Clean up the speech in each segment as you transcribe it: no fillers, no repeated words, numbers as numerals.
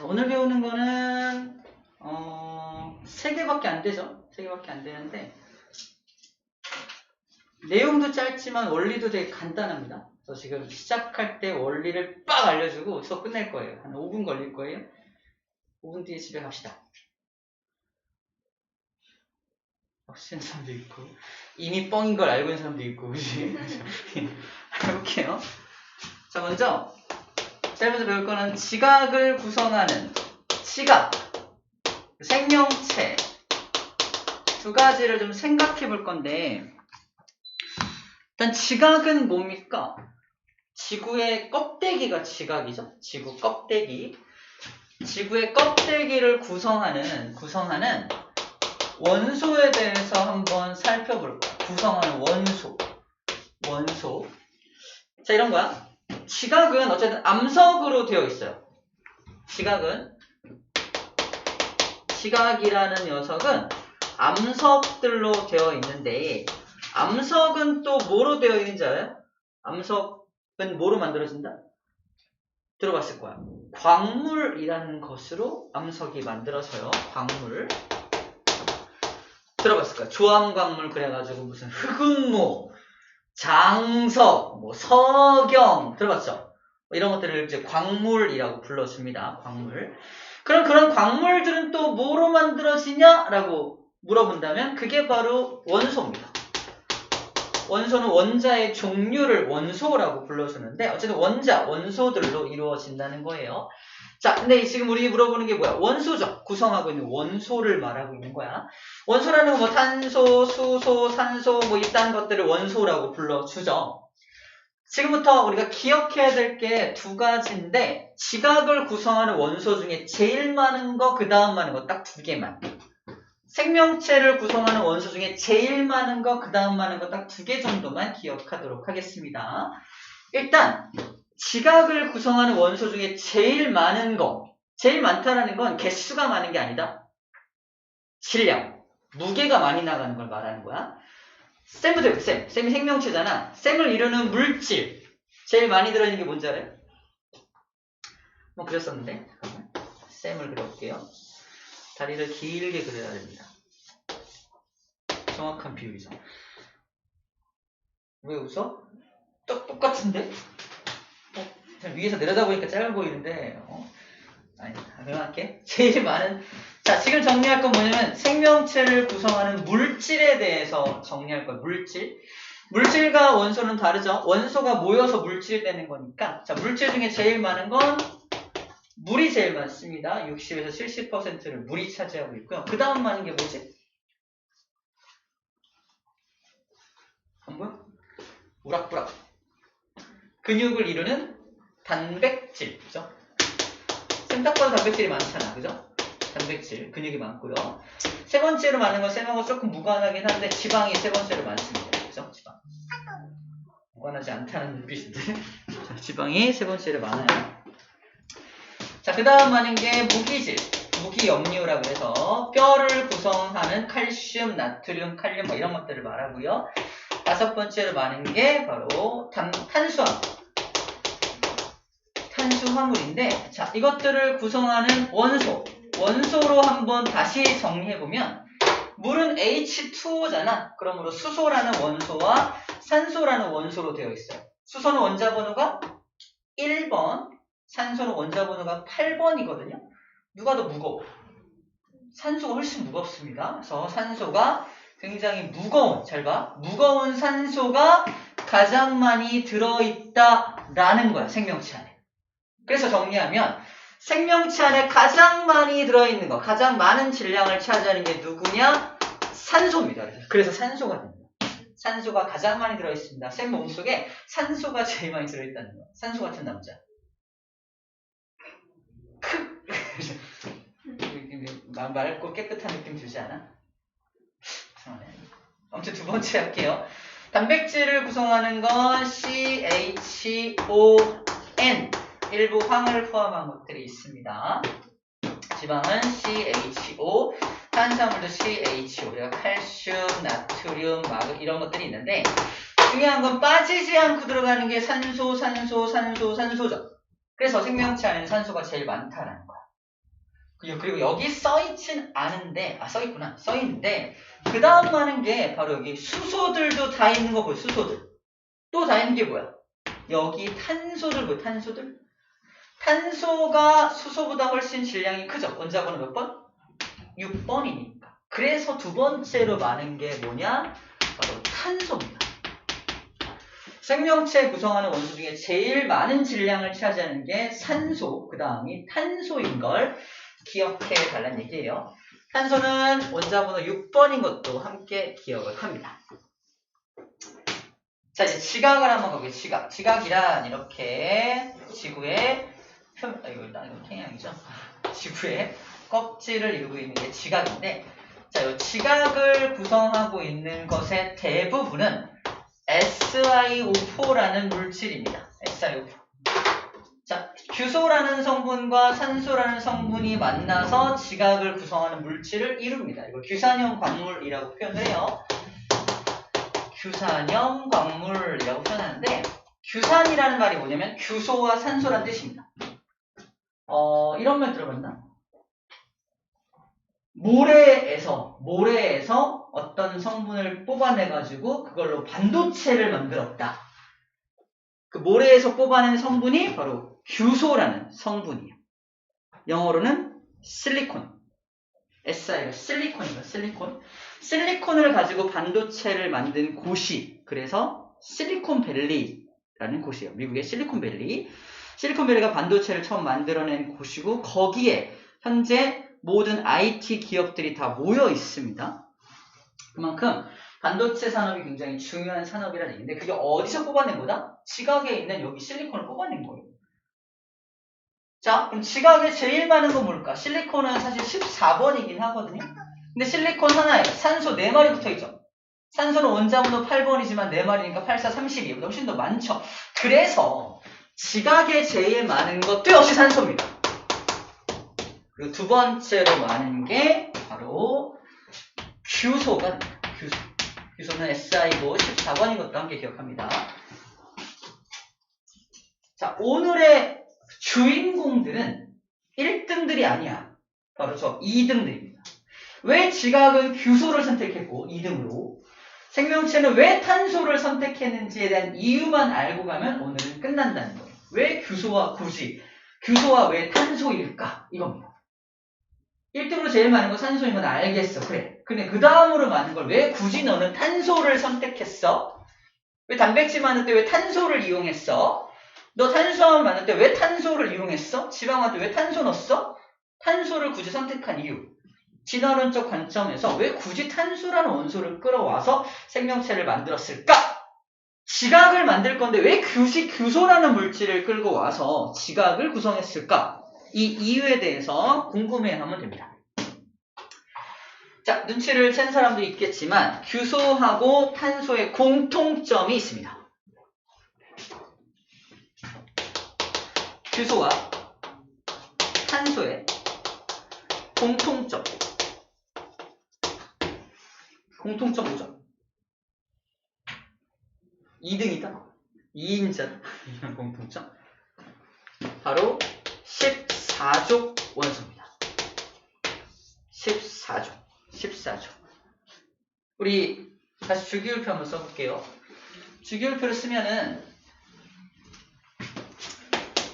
오늘 배우는 거는 3개밖에 안 되죠. 3개밖에 안 되는데 내용도 짧지만 원리도 되게 간단합니다. 그래서 지금 시작할 때 원리를 빡 알려주고 수업 끝낼 거예요. 한 5분 걸릴 거예요. 5분 뒤에 집에 갑시다. 하시는 사람도 있고 이미 뻥인 걸 알고 있는 사람도 있고 그치? 해볼게요. 자, 먼저 제일 먼저 배울 거는 지각을 구성하는 지각, 생명체 두 가지를 좀 생각해 볼 건데, 일단 지각은 뭡니까? 지구의 껍데기가 지각이죠. 지구 껍데기. 지구의 껍데기를 구성하는 원소에 대해서 한번 살펴볼 거야. 구성하는 원소. 자, 이런 거야. 지각은 어쨌든 암석으로 되어 있어요. 지각이라는 녀석은 암석들로 되어 있는데, 암석은 또 뭐로 되어 있는지 알아요? 암석은 뭐로 만들어진다? 들어봤을 거야. 광물이라는 것으로 암석이 만들어져요. 광물. 들어봤을 거야. 조암광물 그래가지고 무슨 흑음모, 장석, 뭐 석영 들어봤죠? 이런 것들을 이제 광물이라고 불러줍니다. 광물. 그럼 그런 광물들은 또 뭐로 만들어지냐라고 물어본다면 그게 바로 원소입니다. 원소는 원자의 종류를 원소라고 불러주는데 어쨌든 원소들로 이루어진다는 거예요. 자, 근데 지금 우리 물어보는 게 뭐야? 원소죠. 구성하고 있는 원소를 말하고 있는 거야. 원소라는 건 뭐 탄소, 수소, 산소 뭐 이딴 것들을 원소라고 불러주죠. 지금부터 우리가 기억해야 될 게 두 가지인데 지각을 구성하는 원소 중에 제일 많은 거, 그 다음 많은 거 딱 두 개만. 생명체를 구성하는 원소 중에 제일 많은 거, 그 다음 많은 거 딱 두 개 정도만 기억하도록 하겠습니다. 일단 지각을 구성하는 원소 중에 제일 많은 거, 제일 많다라는 건 개수가 많은 게 아니다. 질량, 무게가 많이 나가는 걸 말하는 거야. 쌤이 생명체잖아. 쌤을 이루는 물질 제일 많이 들어있는 게 뭔지 알아요? 뭐 그렸었는데 쌤을 그려볼게요. 다리를 길게 그려야 됩니다. 정확한 비율이죠. 왜 웃어? 똑같은데? 위에서 내려다보니까 짧아 보이는데 아니, 그냥 할게. 제일 많은, 자, 지금 정리할 건 뭐냐면 생명체를 구성하는 물질에 대해서 정리할 거예요. 물질과 원소는 다르죠. 원소가 모여서 물질이 되는 거니까. 자, 물질 중에 제일 많은 건 물이 제일 많습니다. 60에서 70%를 물이 차지하고 있고요. 그 다음 많은 게 뭐지? 안 보여? 우락부락. 근육을 이루는 단백질, 그죠? 생각보다 단백질이 많잖아, 그죠? 단백질, 근육이 많고요. 세 번째로 많은 건 쌤하고 조금 무관하긴 한데 지방이 세 번째로 많습니다, 그죠? 지방. 무관하지 않다는 눈빛인데 지방이 세 번째로 많아요. 자, 그 다음 많은 게 무기질, 무기염류라고 해서 뼈를 구성하는 칼슘, 나트륨, 칼륨 뭐 이런 것들을 말하고요. 다섯 번째로 많은 게 바로 탄수화물인데, 자, 이것들을 구성하는 원소로 한번 다시 정리해보면 물은 H2O잖아. 그러므로 수소라는 원소와 산소라는 원소로 되어 있어요. 수소는 원자번호가 1번, 산소는 원자번호가 8번이거든요. 누가 더 무거워? 산소가 훨씬 무겁습니다. 그래서 산소가 굉장히 무거운, 잘 봐. 무거운 산소가 가장 많이 들어있다라는 거야, 생명체 안에. 그래서 정리하면 생명체 안에 가장 많이 들어있는 거, 가장 많은 질량을 차지하는 게 누구냐? 산소입니다. 그래서 산소가 됩니다. 산소가 가장 많이 들어있습니다. 쌤 몸속에 산소가 제일 많이 들어있다는 거야. 산소 같은 남자. 맑고 깨끗한 느낌 들지 않아? 아무튼 두 번째 할게요. 단백질을 구성하는 건 CHON, 일부 황을 포함한 것들이 있습니다. 지방은 CHO, 탄수화물도 CHO, 그리고 칼슘, 나트륨, 마그 이런 것들이 있는데 중요한 건 빠지지 않고 들어가는 게 산소죠. 그래서 생명체 안에는 산소가 제일 많다라는 거야. 그리고 여기 써있진 않은데, 써있구나. 써있는데, 그 다음 하는 게 바로 여기 수소들도 다 있는 거 보여, 수소들. 또 다 있는 게 뭐야? 여기 탄소들 보여, 탄소들? 탄소가 수소보다 훨씬 질량이 크죠? 원자번호 몇 번? 6번이니까. 그래서 두 번째로 많은 게 뭐냐? 바로 탄소입니다. 생명체 구성하는 원소 중에 제일 많은 질량을 차지하는 게 산소, 그 다음이 탄소인 걸 기억해 달라는 얘기예요. 탄소는 원자번호 6번인 것도 함께 기억을 합니다. 자, 이제 지각을 한번 가볼게요. 지각. 지각이란 이렇게 지구의 이거 태양이죠. 지구의 껍질을 이루고 있는 게 지각인데, 자, 이 지각을 구성하고 있는 것의 대부분은 SiO4라는 물질입니다. SiO4. 자, 규소라는 성분과 산소라는 성분이 만나서 지각을 구성하는 물질을 이룹니다. 이걸 규산형 광물이라고 표현을 해요. 규산형 광물이라고 표현하는데, 규산이라는 말이 뭐냐면 규소와 산소란 뜻입니다. 이런 말 들어봤나? 모래에서 어떤 성분을 뽑아내가지고 그걸로 반도체를 만들었다. 그 모래에서 뽑아낸 성분이 바로 규소라는 성분이에요. 영어로는 실리콘. SI가 실리콘이에요. 실리콘을 가지고 반도체를 만든 곳이, 그래서 실리콘밸리라는 곳이에요. 미국의 실리콘밸리. 실리콘밸리가 반도체를 처음 만들어낸 곳이고, 거기에 현재 모든 IT 기업들이 다 모여 있습니다. 그만큼 반도체 산업이 굉장히 중요한 산업이라는 얘기인데, 그게 어디서 뽑아낸 거다? 지각에 있는 여기 실리콘을 뽑아낸 거예요. 자, 그럼 지각에 제일 많은 건 뭘까? 실리콘은 사실 14번이긴 하거든요. 근데 실리콘 하나에 산소 4마리 붙어있죠. 산소는 원자번호 8번이지만 4마리니까 8, 4, 32보다 훨씬 더 많죠. 그래서 지각에 제일 많은 것도 역시 산소입니다. 그리고 두 번째로 많은 게 바로 규소가 됩니다. 규소는 SiO 14번인 것도 함께 기억합니다. 자, 오늘의 주인공들은 1등들이 아니야. 바로 저 2등들입니다. 왜 지각은 규소를 선택했고 2등으로, 생명체는 왜 탄소를 선택했는지에 대한 이유만 알고 가면 오늘은 끝난다는 거예요. 왜 규소와 왜 탄소일까? 이겁니다. 1등으로 제일 많은 거 산소인 건 알겠어. 그래. 근데 그 다음으로 많은 걸 왜 굳이 너는 탄소를 선택했어? 왜 단백질 만들 때 왜 탄소를 이용했어? 너 탄수화물 만들 때 왜 탄소를 이용했어? 지방화할 때 왜 탄소 넣었어? 탄소를 굳이 선택한 이유. 진화론적 관점에서 왜 굳이 탄소라는 원소를 끌어와서 생명체를 만들었을까? 지각을 만들 건데 왜 규소라는 물질을 끌고 와서 지각을 구성했을까? 이 이유에 대해서 궁금해하면 됩니다. 자, 눈치를 챈 사람도 있겠지만 규소하고 탄소의 공통점이 있습니다. 규소와 탄소의 공통점 뭐죠? 2등이다? 2인자다? 이런 공통점? 바로 14족 원소입니다. 14족. 우리 다시 주기율표 한번 써볼게요. 주기율표를 쓰면은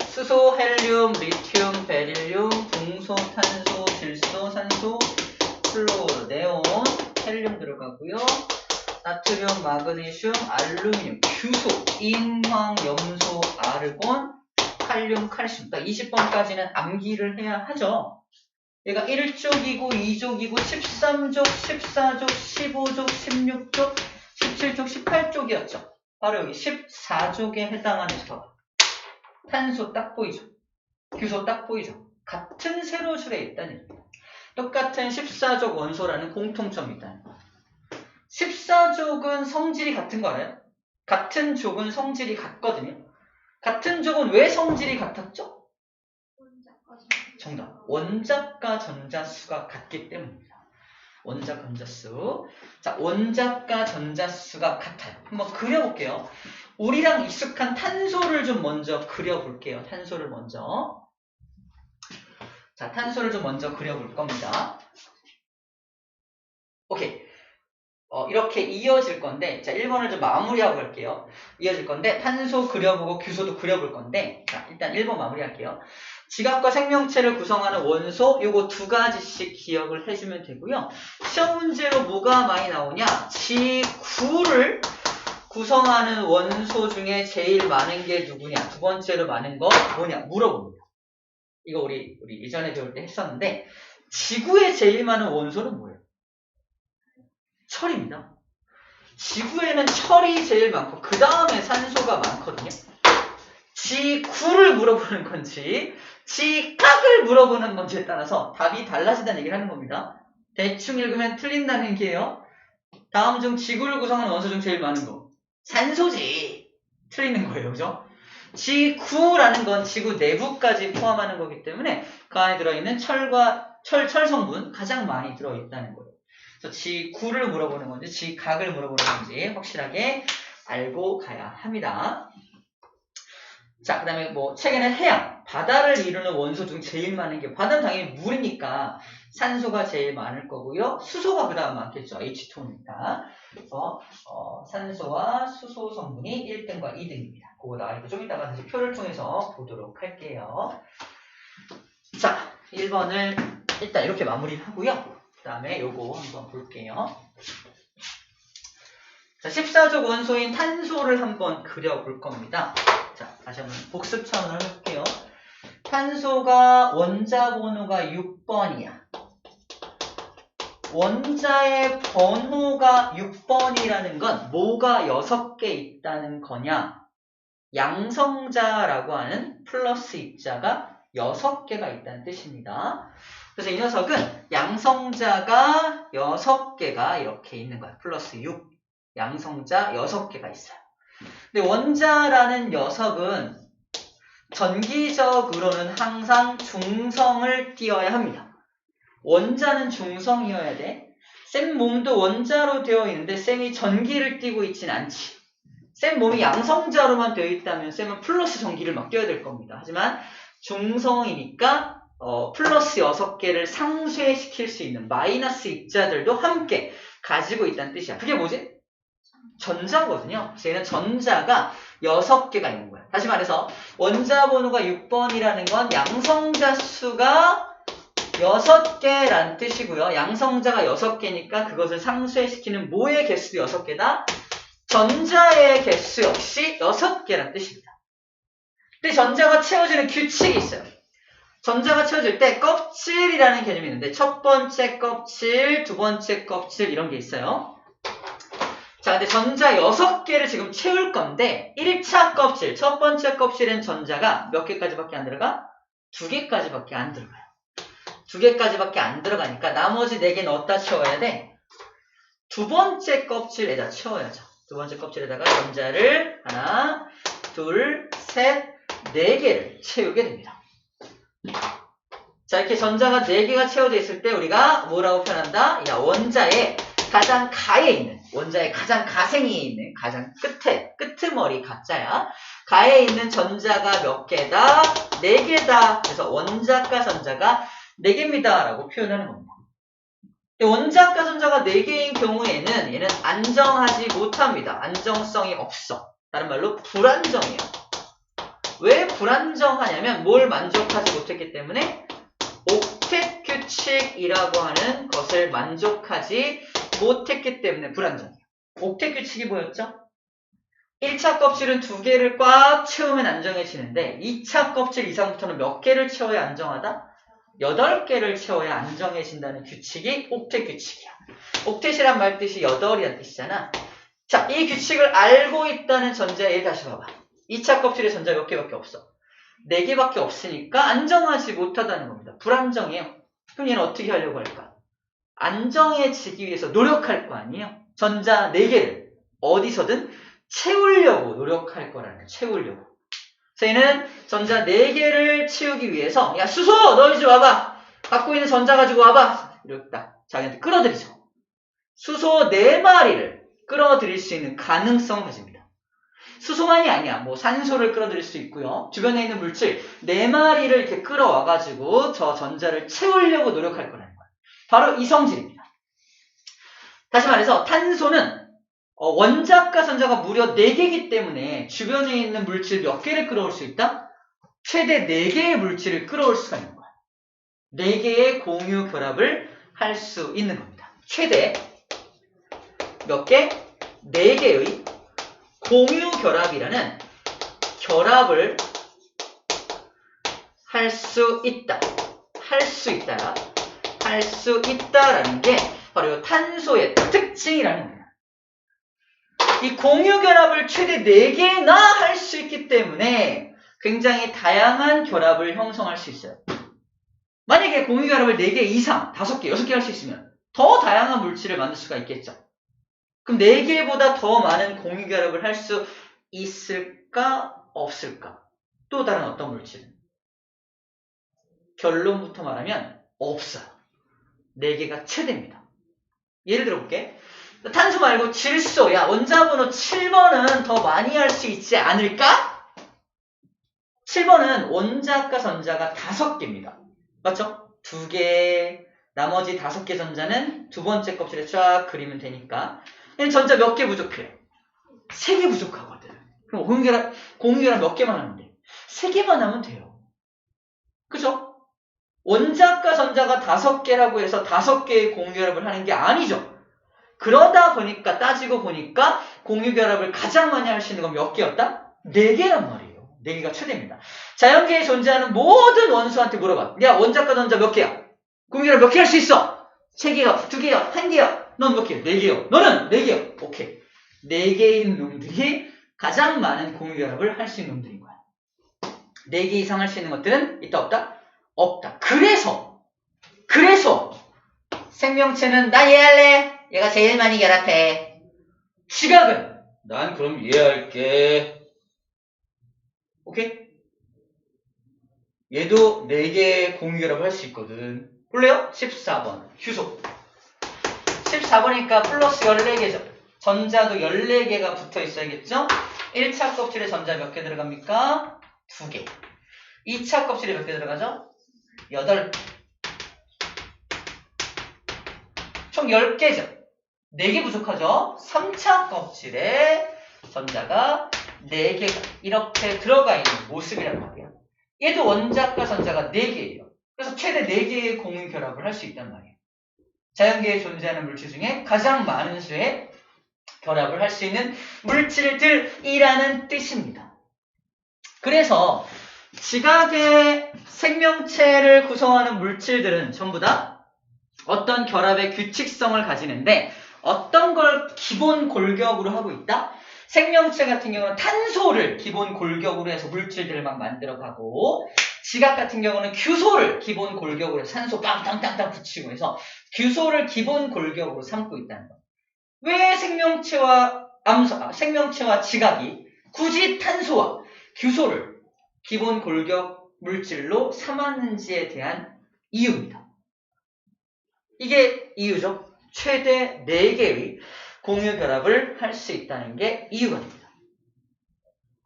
수소, 헬륨, 리튬, 베릴륨, 중소, 탄소, 질소, 산소, 플로르, 네온, 헬륨 들어가고요. 나트륨, 마그네슘, 알루미늄, 규소, 인황, 염소, 아르곤, 칼륨, 칼슘. 딱 20번까지는 암기를 해야 하죠. 얘가 1족이고 2족이고 13족, 14족, 15족, 16족, 17족, 18족이었죠. 바로 여기 14족에 해당하는 수가. 탄소 딱 보이죠? 규소 딱 보이죠? 같은 세로줄에 있다는 얘기입니다. 똑같은 14족 원소라는 공통점이 있다는 거예요. 14족은 성질이 같은 거 알아요? 같은 족은 성질이 같거든요. 같은 족은 왜 성질이 같았죠? 정답. 원자과 전자수가 같기 때문입니다. 원자과 전자수. 자, 원자과 전자수가 같아요. 한번 그려볼게요. 우리랑 익숙한 탄소를 좀 먼저 그려볼게요. 탄소를 먼저. 자, 탄소를 좀 먼저 그려볼 겁니다. 오케이. 이렇게 이어질 건데, 자, 1번을 좀 마무리하고 갈게요. 이어질 건데, 탄소 그려보고 규소도 그려볼 건데, 자, 일단 1번 마무리할게요. 지각과 생명체를 구성하는 원소, 요거 두 가지씩 기억을 해주면 되고요. 시험 문제로 뭐가 많이 나오냐? 지구를 구성하는 원소 중에 제일 많은 게 누구냐? 두 번째로 많은 거 뭐냐? 물어봅니다. 이거 우리 예전에 배울 때 했었는데, 지구에 제일 많은 원소는 뭐예요? 철입니다. 지구에는 철이 제일 많고 그 다음에 산소가 많거든요. 지구를 물어보는 건지 지각을 물어보는 건지에 따라서 답이 달라진다는 얘기를 하는 겁니다. 대충 읽으면 틀린다는 얘기예요. 다음 중 지구를 구성하는 원소 중 제일 많은 거 산소지. 틀리는 거예요. 그죠? 지구라는 건 지구 내부까지 포함하는 거기 때문에 그 안에 들어있는 철과 철 성분 가장 많이 들어있다는 거예요. 그래서 지구를 물어보는 건지 지각을 물어보는 건지 확실하게 알고 가야 합니다. 자, 그 다음에 뭐 책에는 해양, 바다를 이루는 원소 중 제일 많은 게 바다는 당연히 물이니까 산소가 제일 많을 거고요. 수소가 그 다음 많겠죠. H2니까. 그래서 산소와 수소 성분이 1등과 2등입니다. 그거 나와있고 좀 이따가 다시 표를 통해서 보도록 할게요. 자, 1번을 일단 이렇게 마무리하고요. 그 다음에 요거 한번 볼게요. 자, 14족 원소인 탄소를 한번 그려볼 겁니다. 자, 다시 한번 복습 차원을 해볼게요. 탄소가 원자 번호가 6번이야. 원자의 번호가 6번이라는 건 뭐가 6개 있다는 거냐? 양성자라고 하는 플러스 입자가 6개가 있다는 뜻입니다. 그래서 이 녀석은 양성자가 6개가 이렇게 있는 거야. 플러스 6. 양성자 6개가 있어요. 근데 원자라는 녀석은 전기적으로는 항상 중성을 띄어야 합니다. 원자는 중성이어야 돼. 쌤 몸도 원자로 되어 있는데 쌤이 전기를 띄고 있진 않지. 쌤 몸이 양성자로만 되어 있다면 쌤은 플러스 전기를 막 띄어야 될 겁니다. 하지만 중성이니까 플러스 6개를 상쇄시킬 수 있는 마이너스 입자들도 함께 가지고 있다는 뜻이야. 그게 뭐지? 전자거든요. 그래서 얘는 전자가 6개가 있는 거야. 다시 말해서 원자 번호가 6번이라는 건 양성자 수가 6개란 뜻이고요. 양성자가 6개니까 그것을 상쇄시키는 뭐의 개수도 6개다? 전자의 개수 역시 6개란 뜻입니다. 근데 전자가 채워지는 규칙이 있어요. 전자가 채워질 때 껍질이라는 개념이 있는데 첫 번째 껍질, 두 번째 껍질 이런 게 있어요. 자, 근데 전자 6개를 지금 채울 건데 1차 껍질, 첫 번째 껍질엔 전자가 몇 개까지밖에 안 들어가? 2개까지밖에 안 들어가요. 2개까지밖에 안 들어가니까 나머지 4개 넣었다 채워야 돼. 두 번째 껍질에다 채워야죠. 두 번째 껍질에다가 전자를 하나, 둘, 셋, 4개를 채우게 됩니다. 자, 이렇게 전자가 4개가 채워져 있을 때 우리가 뭐라고 표현한다? 야, 원자의 가장 가에 있는, 원자의 가장 가생이에 있는, 가장 끝에, 끄트머리 가짜야. 가에 있는 전자가 몇 개다? 4개다. 그래서 원자가 전자가 4개입니다. 라고 표현하는 겁니다. 원자가 전자가 4개인 경우에는 얘는 안정하지 못합니다. 안정성이 없어. 다른 말로 불안정해요. 왜 불안정하냐면 뭘 만족하지 못했기 때문에 옥텟 규칙이라고 하는 것을 만족하지 못했기 때문에 불안정해요. 옥텟 규칙이 뭐였죠? 1차 껍질은 2개를 꽉 채우면 안정해지는데 2차 껍질 이상부터는 몇 개를 채워야 안정하다? 8개를 채워야 안정해진다는 규칙이 옥텟 규칙이야. 옥텟이란 말 뜻이 8이란 뜻이잖아. 자, 이 규칙을 알고 있다는 전제에 다시 봐봐. 2차 껍질에 전자 몇 개밖에 없어. 4개밖에 없으니까 안정하지 못하다는 겁니다. 불안정해요. 그럼 얘는 어떻게 하려고 할까? 안정해지기 위해서 노력할 거 아니에요? 전자 4개를 어디서든 채우려고 노력할 거라는 거예요. 채우려고. 그래서 얘는 전자 4개를 채우기 위해서 야 수소 너 이제 와봐. 갖고 있는 전자 가지고 와봐. 이렇게 딱 자기한테 끌어들이죠. 수소 4마리를 끌어들일 수 있는 가능성을 가집니다. 수소만이 아니야. 뭐 산소를 끌어들일 수 있고요. 주변에 있는 물질 4마리를 이렇게 끌어와가지고 저 전자를 채우려고 노력할 거라는 거야. 바로 이 성질입니다. 다시 말해서 탄소는 원자과 전자가 무려 4개이기 때문에 주변에 있는 물질 몇 개를 끌어올 수 있다? 최대 4개의 물질을 끌어올 수가 있는 거야. 4개의 공유 결합을 할 수 있는 겁니다. 최대 몇 개? 4개의 공유 결합이라는 결합을 할 수 있다. 할 수 있다. 할 수 있다라는 게 바로 탄소의 특징이라는 거예요. 이 공유 결합을 최대 4개나 할 수 있기 때문에 굉장히 다양한 결합을 형성할 수 있어요. 만약에 공유 결합을 4개 이상, 5개, 6개 할 수 있으면 더 다양한 물질을 만들 수가 있겠죠. 그럼 4개보다 더 많은 공유 결합을 할 수 있을까? 없을까? 또 다른 어떤 물질은? 결론부터 말하면 없어요. 4개가 최대입니다. 예를 들어볼게. 탄소 말고 질소야. 원자번호 7번은 더 많이 할 수 있지 않을까? 7번은 원자과 전자가 5개입니다. 맞죠? 2개, 나머지 5개 전자는 두 번째 껍질에 쫙 그리면 되니까. 전자 몇 개 부족해? 3개 부족하거든. 그럼 공유결합 몇 개만 하면 돼? 3개만 하면 돼요. 그죠? 원자과 전자가 5개라고 해서 5개의 공유결합을 하는 게 아니죠. 그러다 보니까 따지고 보니까 공유결합을 가장 많이 할 수 있는 건 몇 개였다? 4개란 말이에요. 4개가 최대입니다. 자연계에 존재하는 모든 원소한테 물어봐. 야, 원자과 전자 몇 개야? 공유결합 몇 개 할 수 있어? 3개요, 2개요, 1개요. 넌 몇 개? 4개요. 너는 4개요. 오케이. 4개인 놈들이 가장 많은 공유결합을 할 수 있는 놈들인 거야. 4개 이상 할 수 있는 것들은 있다 없다? 없다. 그래서 생명체는 나 이해할래? 얘가 제일 많이 결합해. 지각은 난 그럼 이해할게. 오케이? 얘도 4개의 공유결합을 할 수 있거든. 볼래요? 14번 휴소. 14번이니까 플러스 14개죠. 전자도 14개가 붙어 있어야겠죠? 1차 껍질에 전자 몇 개 들어갑니까? 2개. 2차 껍질에 몇 개 들어가죠? 8개. 총 10개죠. 4개 부족하죠? 3차 껍질에 전자가 4개가 이렇게 들어가 있는 모습이란 말이에요. 얘도 원자과 전자가 4개예요. 그래서 최대 4개의 공유 결합을 할 수 있단 말이에요. 자연계에 존재하는 물질 중에 가장 많은 수의 결합을 할 수 있는 물질들이라는 뜻입니다. 그래서 지각의 생명체를 구성하는 물질들은 전부 다 어떤 결합의 규칙성을 가지는데 어떤 걸 기본 골격으로 하고 있다? 생명체 같은 경우는 탄소를 기본 골격으로 해서 물질들을 막 만들어가고 지각 같은 경우는 규소를 기본 골격으로 해서 산소 땅땅땅땅 붙이고 해서 규소를 기본 골격으로 삼고 있다는 것. 왜 생명체와 지각이 굳이 탄소와 규소를 기본 골격 물질로 삼았는지에 대한 이유입니다. 이게 이유죠. 최대 4개의 공유 결합을 할 수 있다는 게 이유가 됩니다.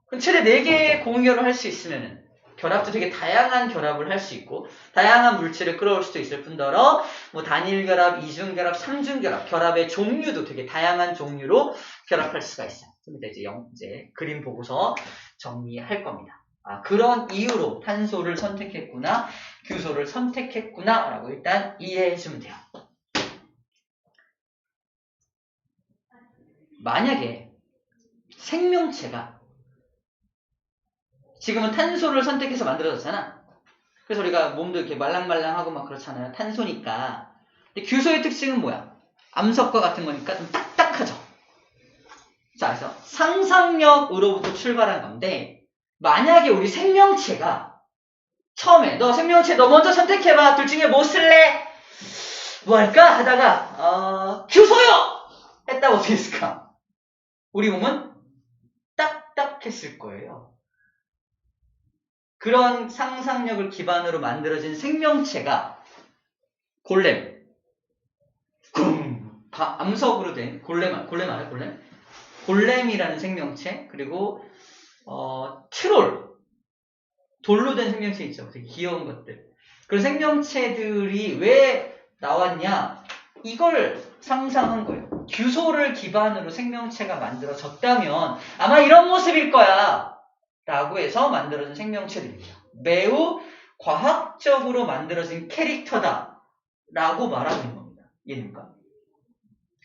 그럼 최대 4개의 공유 결합을 할 수 있으면 결합도 되게 다양한 결합을 할 수 있고 다양한 물질을 끌어올 수도 있을 뿐더러 뭐 단일 결합, 이중 결합, 삼중 결합, 결합의 종류도 되게 다양한 종류로 결합할 수가 있어요. 좀 이제 그림 보고서 정리할 겁니다. 그런 이유로 탄소를 선택했구나, 규소를 선택했구나 라고 일단 이해해 주면 돼요. 만약에 생명체가 지금은 탄소를 선택해서 만들어졌잖아. 그래서 우리가 몸도 이렇게 말랑말랑하고 막 그렇잖아요. 탄소니까. 근데 규소의 특징은 뭐야? 암석과 같은 거니까 좀 딱딱하죠. 자, 그래서 상상력으로부터 출발한 건데 만약에 우리 생명체가 처음에 너 생명체 너 먼저 선택해봐. 둘 중에 뭐 쓸래? 뭐 할까? 하다가 규소요! 했다고 어떻게 했을까? 우리 몸은 딱딱했을 거예요. 그런 상상력을 기반으로 만들어진 생명체가 골렘, 암석으로 된 골렘 알아요? 골렘? 골렘이라는 생명체, 그리고 트롤, 돌로 된 생명체 있죠. 되게 귀여운 것들. 그런 생명체들이 왜 나왔냐? 이걸 상상한 거예요. 규소를 기반으로 생명체가 만들어졌다면 아마 이런 모습일 거야 라고 해서 만들어진 생명체들입니다. 매우 과학적으로 만들어진 캐릭터다 라고 말하고 있는 겁니다. 이해됩니까?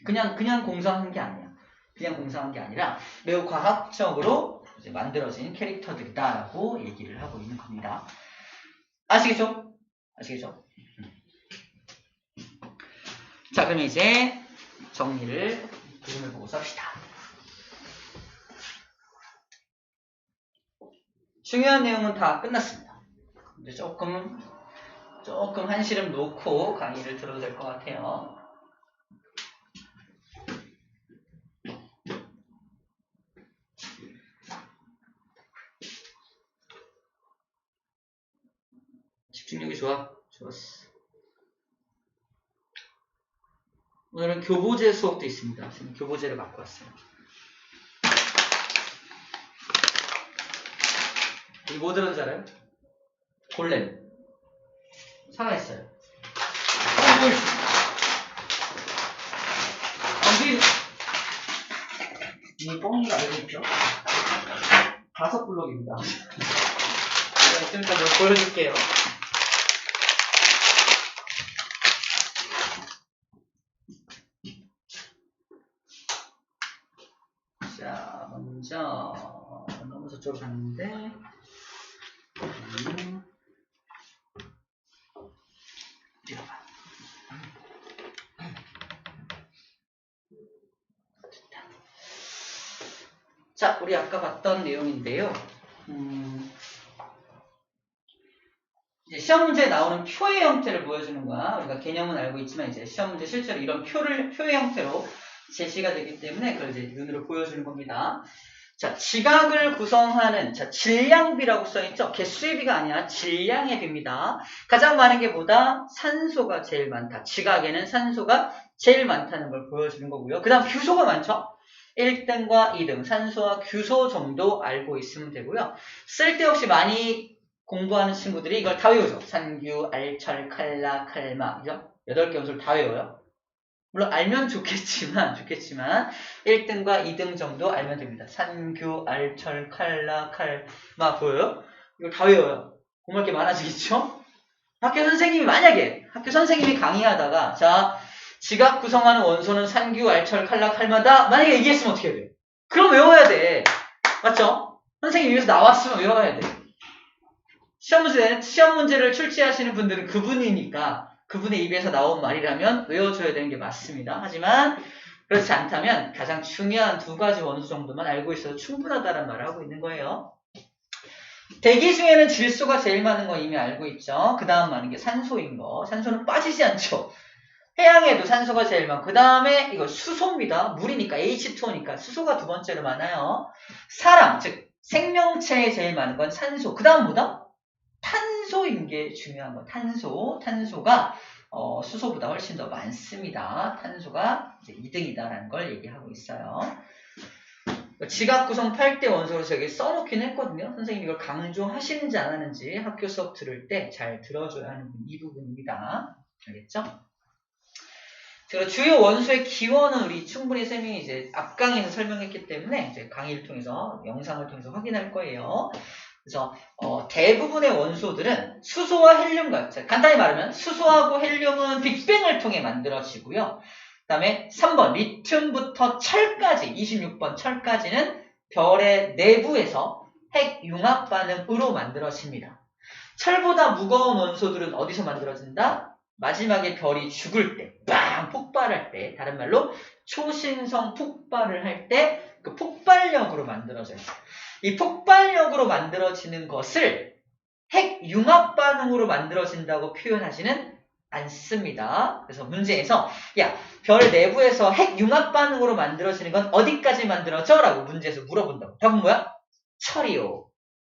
그냥 공상한 게 아니야. 그냥 공상한 게 아니라 매우 과학적으로 이제 만들어진 캐릭터들이다 라고 얘기를 하고 있는 겁니다. 아시겠죠? 아시겠죠? 자, 그럼 이제 정리를 그림을 보고 씁시다. 중요한 내용은 다 끝났습니다. 이제 조금 한시름 놓고 강의를 들어도 될 것 같아요. 집중력이 좋았어. 오늘은 교보제 수업도 있습니다. 지금 교보제를 갖고 왔어요. 이 뭐 들은 줄 알아요? 골렘. 살아있어요. 이 뻥이가 알고 있죠? 5블록입니다. 좀 이따 보여줄게요. 자, 먼저 너무 저쪽으로 갔는데 자, 우리 아까 봤던 내용인데요. 이제 시험 문제에 나오는 표의 형태를 보여주는 거야. 우리가 개념은 알고 있지만 이제 시험 문제 실제로 이런 표의 형태로 제시가 되기 때문에 그걸 이제 눈으로 보여주는 겁니다. 자, 지각을 구성하는 질량비라고 써있죠. 개수의 비가 아니라 질량의 비입니다. 가장 많은 게 뭐다? 산소가 제일 많다. 지각에는 산소가 제일 많다는 걸 보여주는 거고요. 그 다음 규소가 많죠. 1등과 2등 산소와 규소 정도 알고 있으면 되고요. 쓸데없이 많이 공부하는 친구들이 이걸 다 외우죠. 산규, 알철, 칼라, 칼마, 그죠? 8개 원소를 다 외워요. 물론 알면 좋겠지만 1등과 2등 정도 알면 됩니다. 산규, 알철, 칼라, 칼마 보여요? 이걸 다 외워요. 공부할 게 많아지겠죠? 학교 선생님이 강의하다가 자, 지각 구성하는 원소는 산규, 알철, 칼라, 칼마다 만약에 얘기했으면 어떻게 해야 돼요? 그럼 외워야 돼. 맞죠? 선생님이 위해서 나왔으면 외워야 돼. 시험 문제를 출제하시는 분들은 그분이니까 그분의 입에서 나온 말이라면 외워줘야 되는 게 맞습니다. 하지만 그렇지 않다면 가장 중요한 2가지 원소 정도만 알고 있어도 충분하다는 말을 하고 있는 거예요. 대기 중에는 질소가 제일 많은 거 이미 알고 있죠. 그 다음 많은 게 산소인 거. 산소는 빠지지 않죠. 해양에도 산소가 제일 많고 그 다음에 이거 수소입니다. 물이니까 H2O니까 수소가 2번째로 많아요. 사람, 즉 생명체에 제일 많은 건 산소. 그 다음 뭐다? 탄소인 게 중요한 거. 탄소가 수소보다 훨씬 더 많습니다. 탄소가 이제 2등이다라는 걸 얘기하고 있어요. 지각 구성 8대 원소로 저기 써놓긴 했거든요. 선생님이 이걸 강조하시는지 안 하는지 학교 수업 들을 때 잘 들어줘야 하는 이 부분입니다. 알겠죠? 그리고 주요 원소의 기원은 우리 충분히 쌤이 이제 앞강의에서 설명했기 때문에 이제 강의를 통해서 영상을 통해서 확인할 거예요. 그래서 대부분의 원소들은 수소와 헬륨과 간단히 말하면 수소하고 헬륨은 빅뱅을 통해 만들어지고요. 그 다음에 3번 리튬부터 철까지 26번 철까지는 별의 내부에서 핵융합 반응으로 만들어집니다. 철보다 무거운 원소들은 어디서 만들어진다? 마지막에 별이 죽을 때, 빵! 폭발할 때, 다른 말로 초신성 폭발을 할 때 그 폭발력으로 만들어져요. 이 폭발력으로 만들어지는 것을 핵융합 반응으로 만들어진다고 표현하지는 않습니다. 그래서 문제에서 별 내부에서 핵융합 반응으로 만들어지는 건 어디까지 만들어져? 라고 문제에서 물어본다고. 답은 뭐야? 철이요.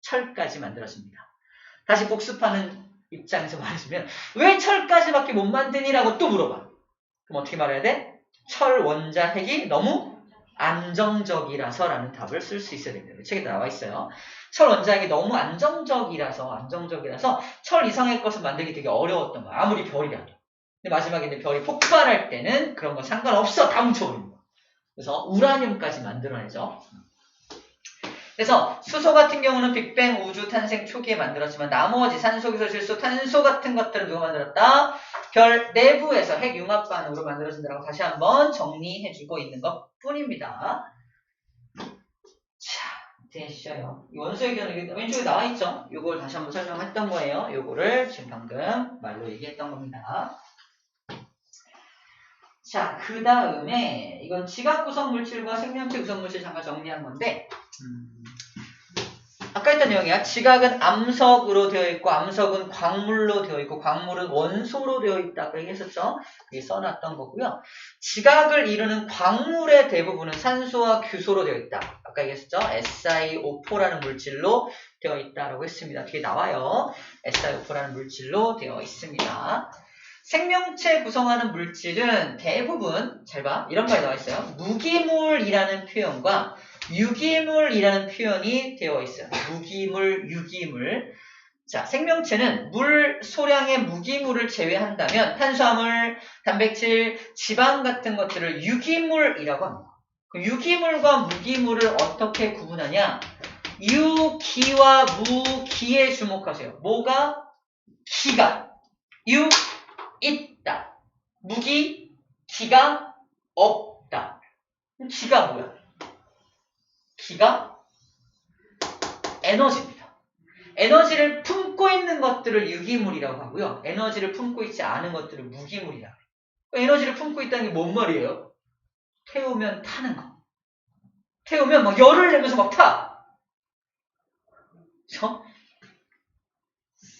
철까지 만들어집니다. 다시 복습하는 입장에서 말해주면 왜 철까지밖에 못 만드니? 라고 또 물어봐. 그럼 어떻게 말해야 돼? 철 원자 핵이 너무 안정적이라서라는 답을 쓸 수 있어야 됩니다. 책에 나와 있어요. 철 원자핵이 너무 안정적이라서 철 이상의 것을 만들기 되게 어려웠던 거야. 아무리 별이라도. 근데 마지막에 이제 별이 폭발할 때는 그런 건 상관없어. 다 뭉쳐버리는 거야. 그래서 우라늄까지 만들어내죠. 그래서 수소 같은 경우는 빅뱅 우주 탄생 초기에 만들었지만 나머지 산소, 기소, 질소, 탄소 같은 것들은 누가 만들었다? 별 내부에서 핵융합반으로 만들어진다고 다시 한번 정리해주고 있는 것 뿐입니다. 자, 되시죠? 원소의 기호는 왼쪽에 나와있죠? 이걸 다시 한번 설명했던 거예요. 이거를 지금 방금 말로 얘기했던 겁니다. 자, 그 다음에 이건 지각 구성 물질과 생명체 구성 물질 잠깐 정리한 건데 아까 했던 내용이야. 지각은 암석으로 되어 있고 암석은 광물로 되어 있고 광물은 원소로 되어 있다고 얘기했었죠. 그게 써놨던 거고요. 지각을 이루는 광물의 대부분은 산소와 규소로 되어 있다. 아까 얘기했었죠. SiO4라는 물질로 되어 있다라고 했습니다. 뒤에 나와요. SiO4라는 물질로 되어 있습니다. 생명체 구성하는 물질은 대부분 잘 봐. 이런 말이 나와 있어요. 무기물이라는 표현과 유기물이라는 표현이 되어 있어요. 무기물, 유기물. 자, 생명체는 물 소량의 무기물을 제외한다면 탄수화물, 단백질, 지방 같은 것들을 유기물이라고 합니다. 그럼 유기물과 무기물을 어떻게 구분하냐? 유기와 무기에 주목하세요. 뭐가? 기가. 유, 있다. 무기, 기가 없다. 기가 뭐야? 기가 에너지입니다. 에너지를 품고 있는 것들을 유기물이라고 하고요. 에너지를 품고 있지 않은 것들을 무기물이라고 해요. 에너지를 품고 있다는 게 뭔 말이에요? 태우면 타는 거. 태우면 막 열을 내면서 막 타. 그래서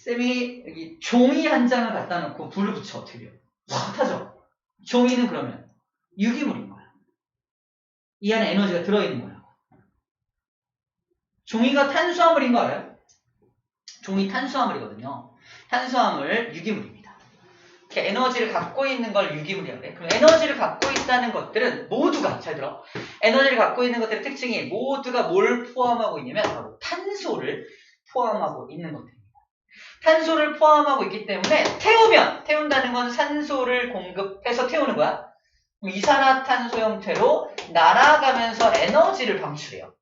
쌤이 여기 종이 한 장을 갖다 놓고 불을 붙여 어떻게 돼요? 확 타죠? 종이는 그러면 유기물인 거야. 이 안에 에너지가 들어있는 거야. 종이가 탄수화물인 거 알아요? 종이 탄수화물이거든요. 탄수화물 유기물입니다. 이렇게 에너지를 갖고 있는 걸 유기물이라고 해. 그럼 에너지를 갖고 있다는 것들은 모두가 잘 들어. 에너지를 갖고 있는 것들의 특징이 모두가 뭘 포함하고 있냐면 바로 탄소를 포함하고 있는 것들입니다. 탄소를 포함하고 있기 때문에 태운다는 건 산소를 공급해서 태우는 거야. 이산화탄소 형태로 날아가면서 에너지를 방출해요.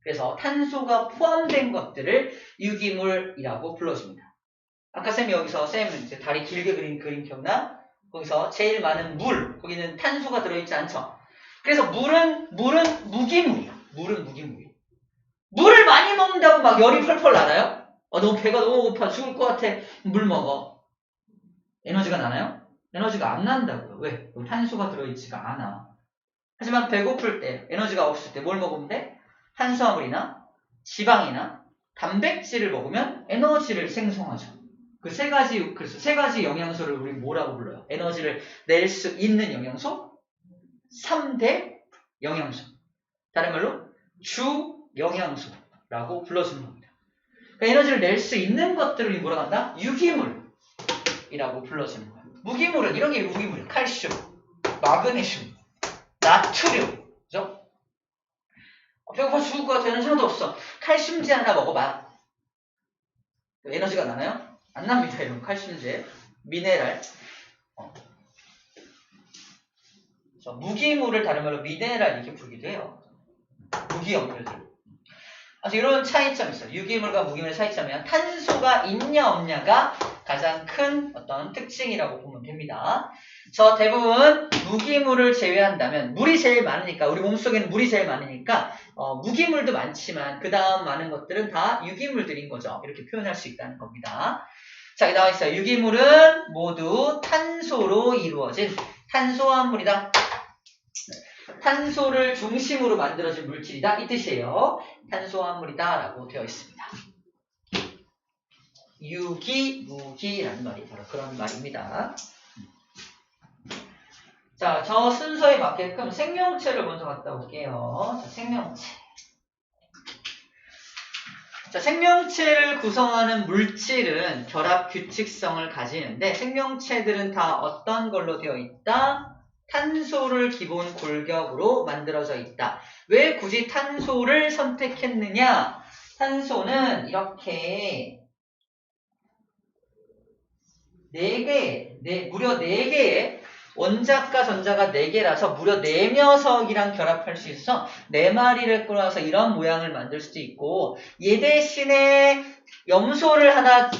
그래서 탄소가 포함된 것들을 유기물이라고 불러줍니다. 아까 쌤이 여기서 이제 다리 길게 그린 그림 기억나? 거기서 제일 많은 물, 거기는 탄소가 들어있지 않죠? 그래서 물은 무기물이야. 물은 무기물이야. 물을 많이 먹는다고 막 열이 펄펄 나나요? 너무 배가 너무 고파 죽을 것 같아. 물 먹어. 에너지가 나나요? 에너지가 안 난다고요. 왜? 탄소가 들어있지가 않아. 하지만 배고플 때, 에너지가 없을 때 뭘 먹으면 돼? 탄수화물이나 지방이나 단백질을 먹으면 에너지를 생성하죠. 그래서 세 가지 영양소를 우리 뭐라고 불러요? 에너지를 낼 수 있는 영양소? 3대 영양소. 다른 말로 주 영양소라고 불러주는 겁니다. 그러니까 에너지를 낼 수 있는 것들을 뭐라고 한다? 유기물이라고 불러주는 거예요. 무기물은 이런 게 무기물이에요. 칼슘, 마그네슘, 나트륨. 그죠? 배고파 죽을 것 같아. 에너지 하나도 없어. 칼슘제 하나 먹어봐. 에너지가 나나요? 안 납니다. 이런 칼슘제. 미네랄. 무기물을 다른 말로 미네랄 이렇게 부르기도 해요. 무기염료들. 아주 이런 차이점이 있어요. 유기물과 무기물의 차이점이야. 탄소가 있냐 없냐가 가장 큰 어떤 특징이라고 보면 됩니다. 저 대부분 무기물을 제외한다면 물이 제일 많으니까 우리 몸속에는 물이 제일 많으니까 무기물도 많지만 그 다음 많은 것들은 다 유기물들인 거죠. 이렇게 표현할 수 있다는 겁니다. 자, 여기 나와 있어요. 유기물은 모두 탄소로 이루어진 탄소화물이다. 탄소를 중심으로 만들어진 물질이다. 이 뜻이에요. 탄소화물이다 라고 되어 있습니다. 유기, 무기라는 말이 바로 그런 말입니다. 자, 저 순서에 맞게끔 생명체를 먼저 갖다 볼게요. 자, 생명체. 자, 생명체를 구성하는 물질은 결합 규칙성을 가지는데 생명체들은 다 어떤 걸로 되어 있다? 탄소를 기본 골격으로 만들어져 있다. 왜 굳이 탄소를 선택했느냐? 탄소는 이렇게 무려 4개의 원자과 전자가 4개라서 무려 4녀석이랑 결합할 수 있어 4마리를 끌어와서 이런 모양을 만들 수도 있고 얘 대신에 염소 하나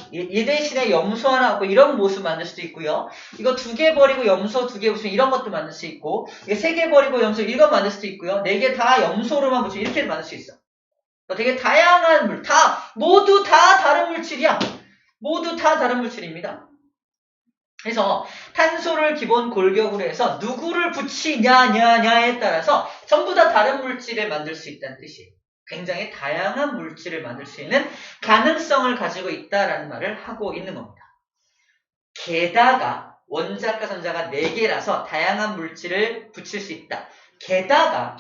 갖고 이런 모습 만들 수도 있고요. 이거 2개 버리고 염소 2개 붙이면 이런 것도 만들 수 있고 이게 3개 버리고 염소 이거 만들 수도 있고요. 4개 다 염소로만 붙이면 이렇게 만들 수 있어. 되게 다양한 모두 다 다른 물질이야. 모두 다 다른 물질입니다. 그래서 탄소를 기본 골격으로 해서 누구를 붙이냐에 따라서 전부 다 다른 물질을 만들 수 있다는 뜻이에요. 굉장히 다양한 물질을 만들 수 있는 가능성을 가지고 있다라는 말을 하고 있는 겁니다. 게다가 원자과 전자가 4개라서 다양한 물질을 붙일 수 있다. 게다가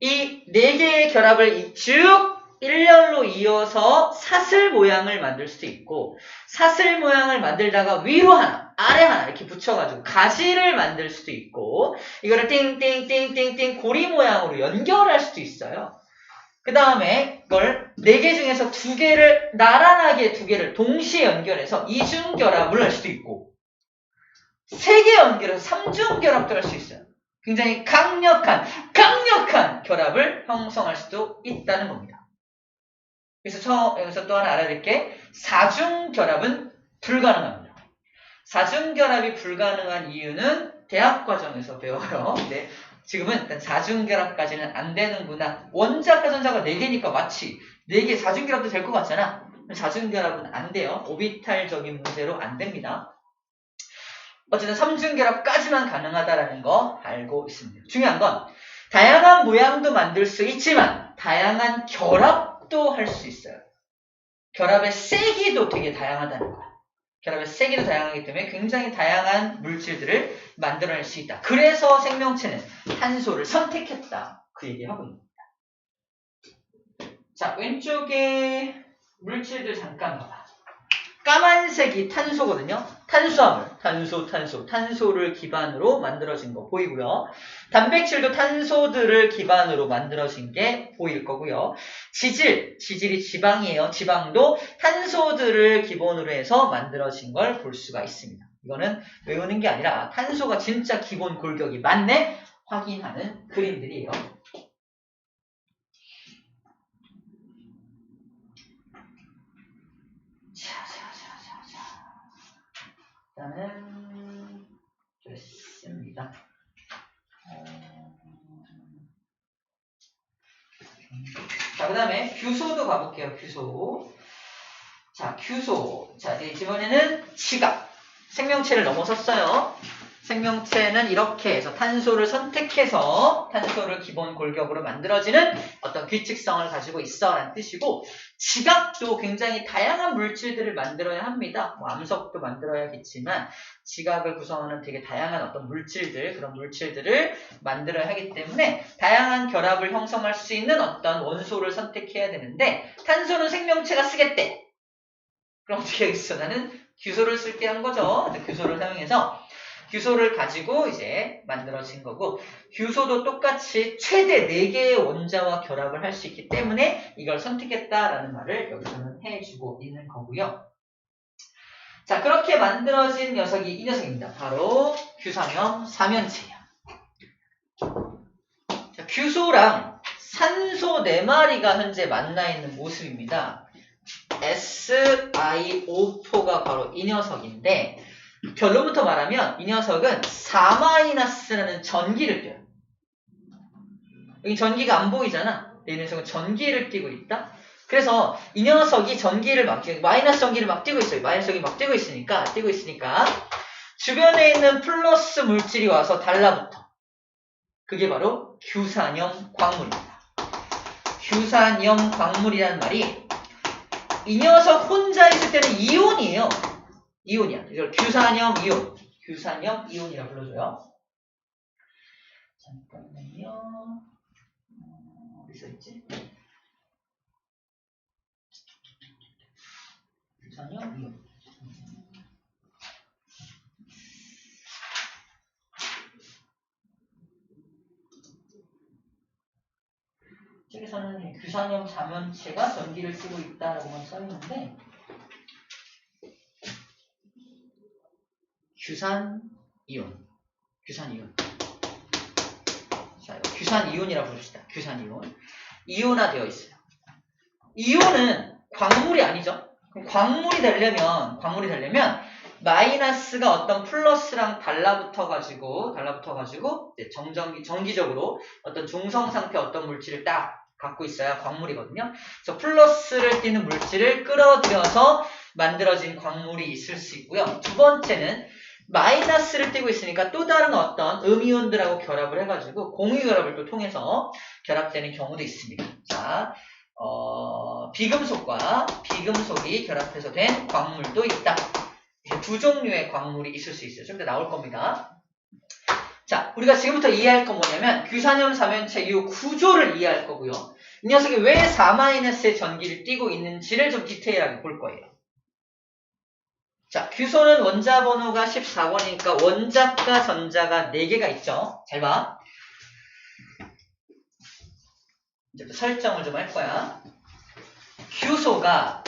이 4개의 결합을 쭉 일렬로 이어서 사슬 모양을 만들 수도 있고 사슬 모양을 만들다가 위로 하나 아래 하나 이렇게 붙여가지고 가지를 만들 수도 있고 이거를 띵띵띵띵띵 고리 모양으로 연결할 수도 있어요. 그 다음에 이걸 4개 중에서 2개를 나란하게 2개를 동시에 연결해서 이중결합을 할 수도 있고 3개 연결해서 3중결합도 할 수 있어요. 굉장히 강력한 결합을 형성할 수도 있다는 겁니다. 그래서 여기서 또 하나 알아야 될 게 4중결합은 불가능합니다. 4중결합이 불가능한 이유는 대학 과정에서 배워요. 네, 지금은 일단 4중결합까지는 안 되는구나. 원자과 전자가 4개니까 마치 4개 4중결합도 될 것 같잖아. 4중결합은 안 돼요. 오비탈적인 문제로 안 됩니다. 어쨌든 3중결합까지만 가능하다라는 거 알고 있습니다. 중요한 건 다양한 모양도 만들 수 있지만 다양한 결합도 할 수 있어요. 결합의 세기도 되게 다양하다는 거야. 결합의 세기도 다양하기 때문에 굉장히 다양한 물질들을 만들어낼 수 있다. 그래서 생명체는 탄소를 선택했다. 그 얘기하고 있습니다. 자, 왼쪽에 물질들 잠깐 봐봐. 까만색이 탄소거든요. 탄수화물, 탄소를 기반으로 만들어진 거 보이고요. 단백질도 탄소들을 기반으로 만들어진 게 보일 거고요. 지질이 지방이에요. 지방도 탄소들을 기본으로 해서 만들어진 걸 볼 수가 있습니다. 이거는 외우는 게 아니라 탄소가 진짜 기본 골격이 맞네? 확인하는 그림들이에요. 일단은 됐습니다. 자, 그 다음에 규소도 가볼게요. 규소. 자, 이번에는 지각. 생명체를 넘어섰어요. 생명체는 이렇게 해서 탄소를 선택해서 탄소를 기본 골격으로 만들어지는 어떤 규칙성을 가지고 있어 라는 뜻이고 지각도 굉장히 다양한 물질들을 만들어야 합니다. 암석도 만들어야겠지만 지각을 구성하는 되게 다양한 어떤 물질들 그런 물질들을 만들어야 하기 때문에 다양한 결합을 형성할 수 있는 어떤 원소를 선택해야 되는데 탄소는 생명체가 쓰겠대. 그럼 어떻게 하겠어? 나는 규소를 쓸게 한 거죠. 규소를 사용해서 규소를 가지고 이제 만들어진 거고 규소도 똑같이 최대 4개의 원자와 결합을 할 수 있기 때문에 이걸 선택했다라는 말을 여기서는 해주고 있는 거고요. 자, 그렇게 만들어진 녀석이 이 녀석입니다. 바로 규산염 사면체예요. 자, 규소랑 산소 4마리가 현재 만나 있는 모습입니다. SiO4가 바로 이 녀석인데 결론부터 말하면 이 녀석은 4-라는 전기를 띄어요. 여기 전기가 안 보이잖아. 이 녀석은 전기를 띄고 있다. 그래서 이 녀석이 전기를 마이너스 전기를 막 띄고 있어요. 마이너스 전기 막 띄고 있으니까 주변에 있는 플러스 물질이 와서 달라붙어. 그게 바로 규산염 광물입니다. 규산염 광물이라는 말이 이 녀석 혼자 있을 때는 이온이에요. 이온이야. 이걸 규산염 이온이라고 불러줘요. 잠깐만요. 어디 써있지? 규산염 이온. 규산형 자면체가 전기를 쓰고 있다라고만 써있는데 규산이온. 자, 규산이온이라고 부릅시다. 규산이온. 이온화되어 있어요. 이온은 광물이 아니죠. 그럼 광물이 되려면 마이너스가 어떤 플러스랑 달라붙어가지고 정기적으로 어떤 중성 상태 어떤 물질을 딱 갖고 있어야 광물이거든요. 그래서 플러스를 띠는 물질을 끌어들여서 만들어진 광물이 있을 수 있고요. 두 번째는 마이너스를 띠고 있으니까 또 다른 어떤 음이온들하고 결합을 해가지고 공유결합을 또 통해서 결합되는 경우도 있습니다. 자, 비금속과 비금속이 결합해서 된 광물도 있다. 두 종류의 광물이 있을 수 있어요. 좀 더 나올 겁니다. 자, 우리가 지금부터 이해할 건 뭐냐면 규산염 자면체 이 구조를 이해할 거고요. 이 녀석이 왜 4-의 전기를 띠고 있는지를 좀 디테일하게 볼 거예요. 자, 규소는 원자 번호가 14번이니까 원자가 전자가 4개가 있죠. 잘 봐. 이제 또 설정을 좀 할 거야. 규소가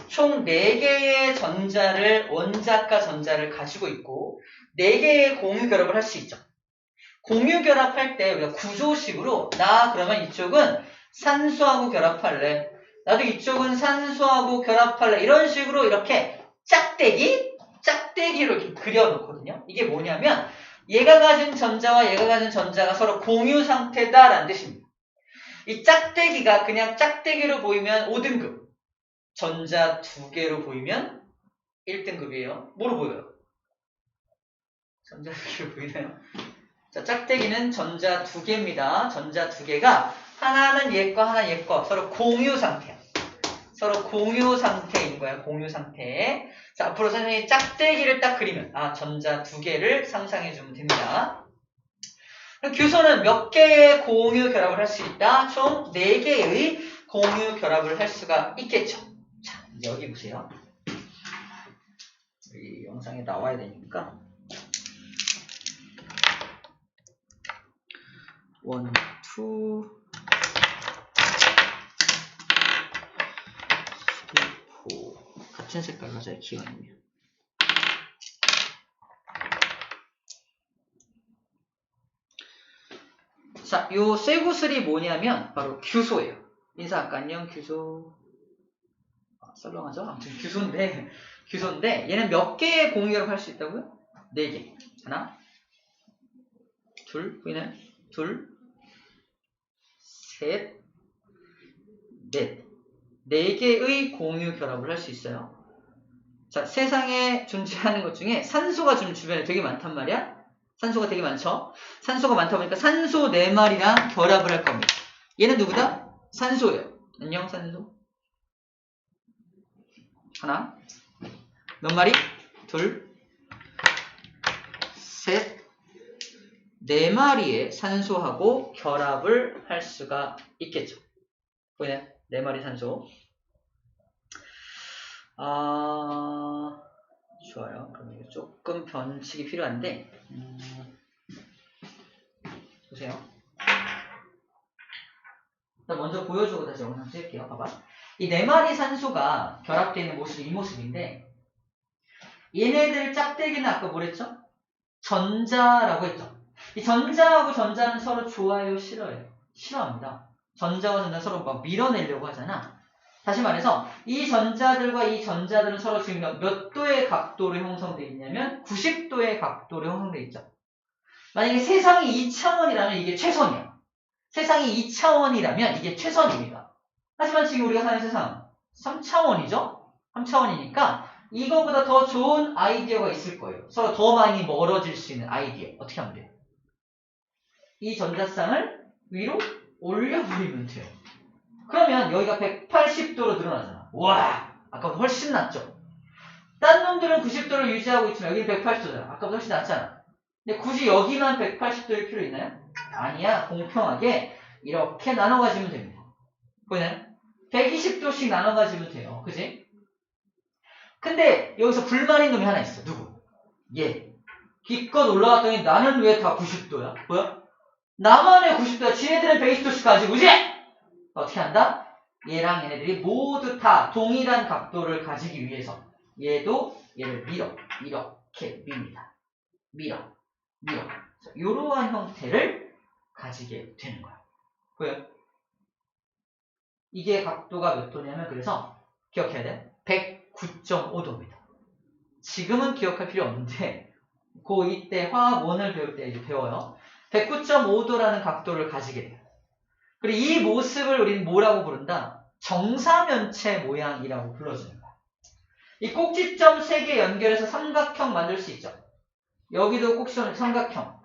총 4개의 전자를 원자가 전자를 가지고 있고 4개의 공유 결합을 할 수 있죠. 공유 결합할 때 우리가 구조식으로 나 그러면 이쪽은 산소하고 결합할래. 나도 이쪽은 산소하고 결합할래. 이런 식으로 이렇게 짝대기로 이렇게 그려놓거든요. 이게 뭐냐면 얘가 가진 전자와 얘가 가진 전자가 서로 공유 상태다라는 뜻입니다. 이 짝대기가 그냥 짝대기로 보이면 5등급, 전자 2개로 보이면 1등급이에요. 뭐로 보여요? 전자 2개로 보이나요? 자, 짝대기는 전자 2개입니다. 전자 2개가 하나는 얘 거, 하나는 얘 거. 서로 공유 상태야. 서로 공유 상태인 거야. 공유 상태. 자, 앞으로 선생님이 짝대기를 딱 그리면 전자 2개를 상상해 주면 됩니다. 규소는 몇 개의 공유 결합을 할 수 있다? 총 4개의 공유 결합을 할 수가 있겠죠. 자, 이제 여기 보세요. 이 영상에 나와야 되니까 1, 2 같은 색깔 맞아요. 기왕이면. 자, 요 쇠구슬이 뭐냐면 바로 규소예요. 인사 아까 안녕 규소. 썰렁하죠? 아무튼 규소인데 얘는 몇 개의 공유결합 할 수 있다고요? 4개. 하나, 둘, 보이나요? 둘, 셋, 넷. 4개의 공유 결합을 할 수 있어요. 자, 세상에 존재하는 것 중에 산소가 좀 주변에 되게 많단 말이야. 산소가 되게 많죠. 산소가 많다 보니까 산소 4마리랑 결합을 할 겁니다. 얘는 누구다? 산소예요. 안녕 산소. 하나. 몇 마리? 둘. 셋. 4마리의 산소하고 결합을 할 수가 있겠죠. 보이나요? 4마리 산소. 좋아요. 그럼 이게 조금 변칙이 필요한데, 보세요. 먼저 보여주고 다시 영상 찍을게요. 봐봐. 이 4마리 산소가 결합되어 있는 모습이 이 모습인데, 얘네들 짝대기는 아까 뭐랬죠? 전자라고 했죠. 이 전자하고 전자는 서로 좋아요, 싫어요? 싫어합니다. 전자와 전자 서로 막 밀어내려고 하잖아. 다시 말해서 이 전자들과 이 전자들은 서로 지금 몇 도의 각도로 형성되어 있냐면 90도의 각도로 형성되어 있죠. 만약에 세상이 2차원이라면 이게 최선이야. 세상이 2차원이라면 이게 최선입니다. 하지만 지금 우리가 사는 세상 3차원이죠? 3차원이니까 이거보다 더 좋은 아이디어가 있을 거예요. 서로 더 많이 멀어질 수 있는 아이디어. 어떻게 하면 돼요? 이 전자쌍을 위로 올려버리면 돼요. 그러면 여기가 180도로 늘어나잖아. 와, 아까보다 훨씬 낫죠? 딴 놈들은 90도를 유지하고 있지만 여기는 180도잖아. 아까보다 훨씬 낫잖아. 근데 굳이 여기만 180도일 필요 있나요? 아니야. 공평하게 이렇게 나눠 가지면 됩니다. 보이나요? 120도씩 나눠 가지면 돼요. 그지? 근데 여기서 불만인 놈이 하나 있어. 누구? 얘. 기껏 올라갔더니 나는 왜 다 90도야? 뭐야? 나만 왜 90도야? 지네들은 120도씩 가지고, 그지? 어떻게 한다? 얘랑 얘네들이 모두 다 동일한 각도를 가지기 위해서 얘도 얘를 이렇게 밉니다. 밀어. 이러한 형태를 가지게 되는 거야. 보여요? 이게 각도가 몇 도냐면 그래서 기억해야 돼. 109.5도입니다. 지금은 기억할 필요 없는데 고2 때 화학 1을 배울 때 이제 배워요. 109.5도라는 각도를 가지게 돼요. 그리고 이 모습을 우리는 뭐라고 부른다? 정사면체 모양이라고 불러주는 거야. 이 꼭지점 3개 연결해서 삼각형 만들 수 있죠. 여기도 꼭지점 삼각형,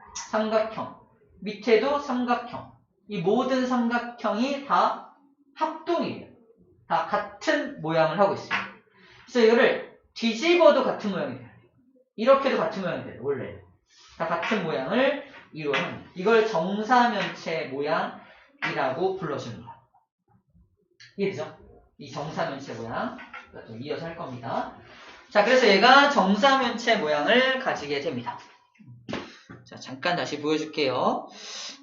밑에도 삼각형. 이 모든 삼각형이 다 합동이에요. 다 같은 모양을 하고 있습니다. 그래서 이거를 뒤집어도 같은 모양이 돼요. 이렇게도 같은 모양이 돼요. 원래 다 같은 모양을 이루는 이걸 정사면체 모양이라고 불러줍니다. 이해되죠? 이 정사면체 모양 좀 이어서 할 겁니다. 자, 그래서 얘가 정사면체 모양을 가지게 됩니다. 자, 잠깐 다시 보여줄게요.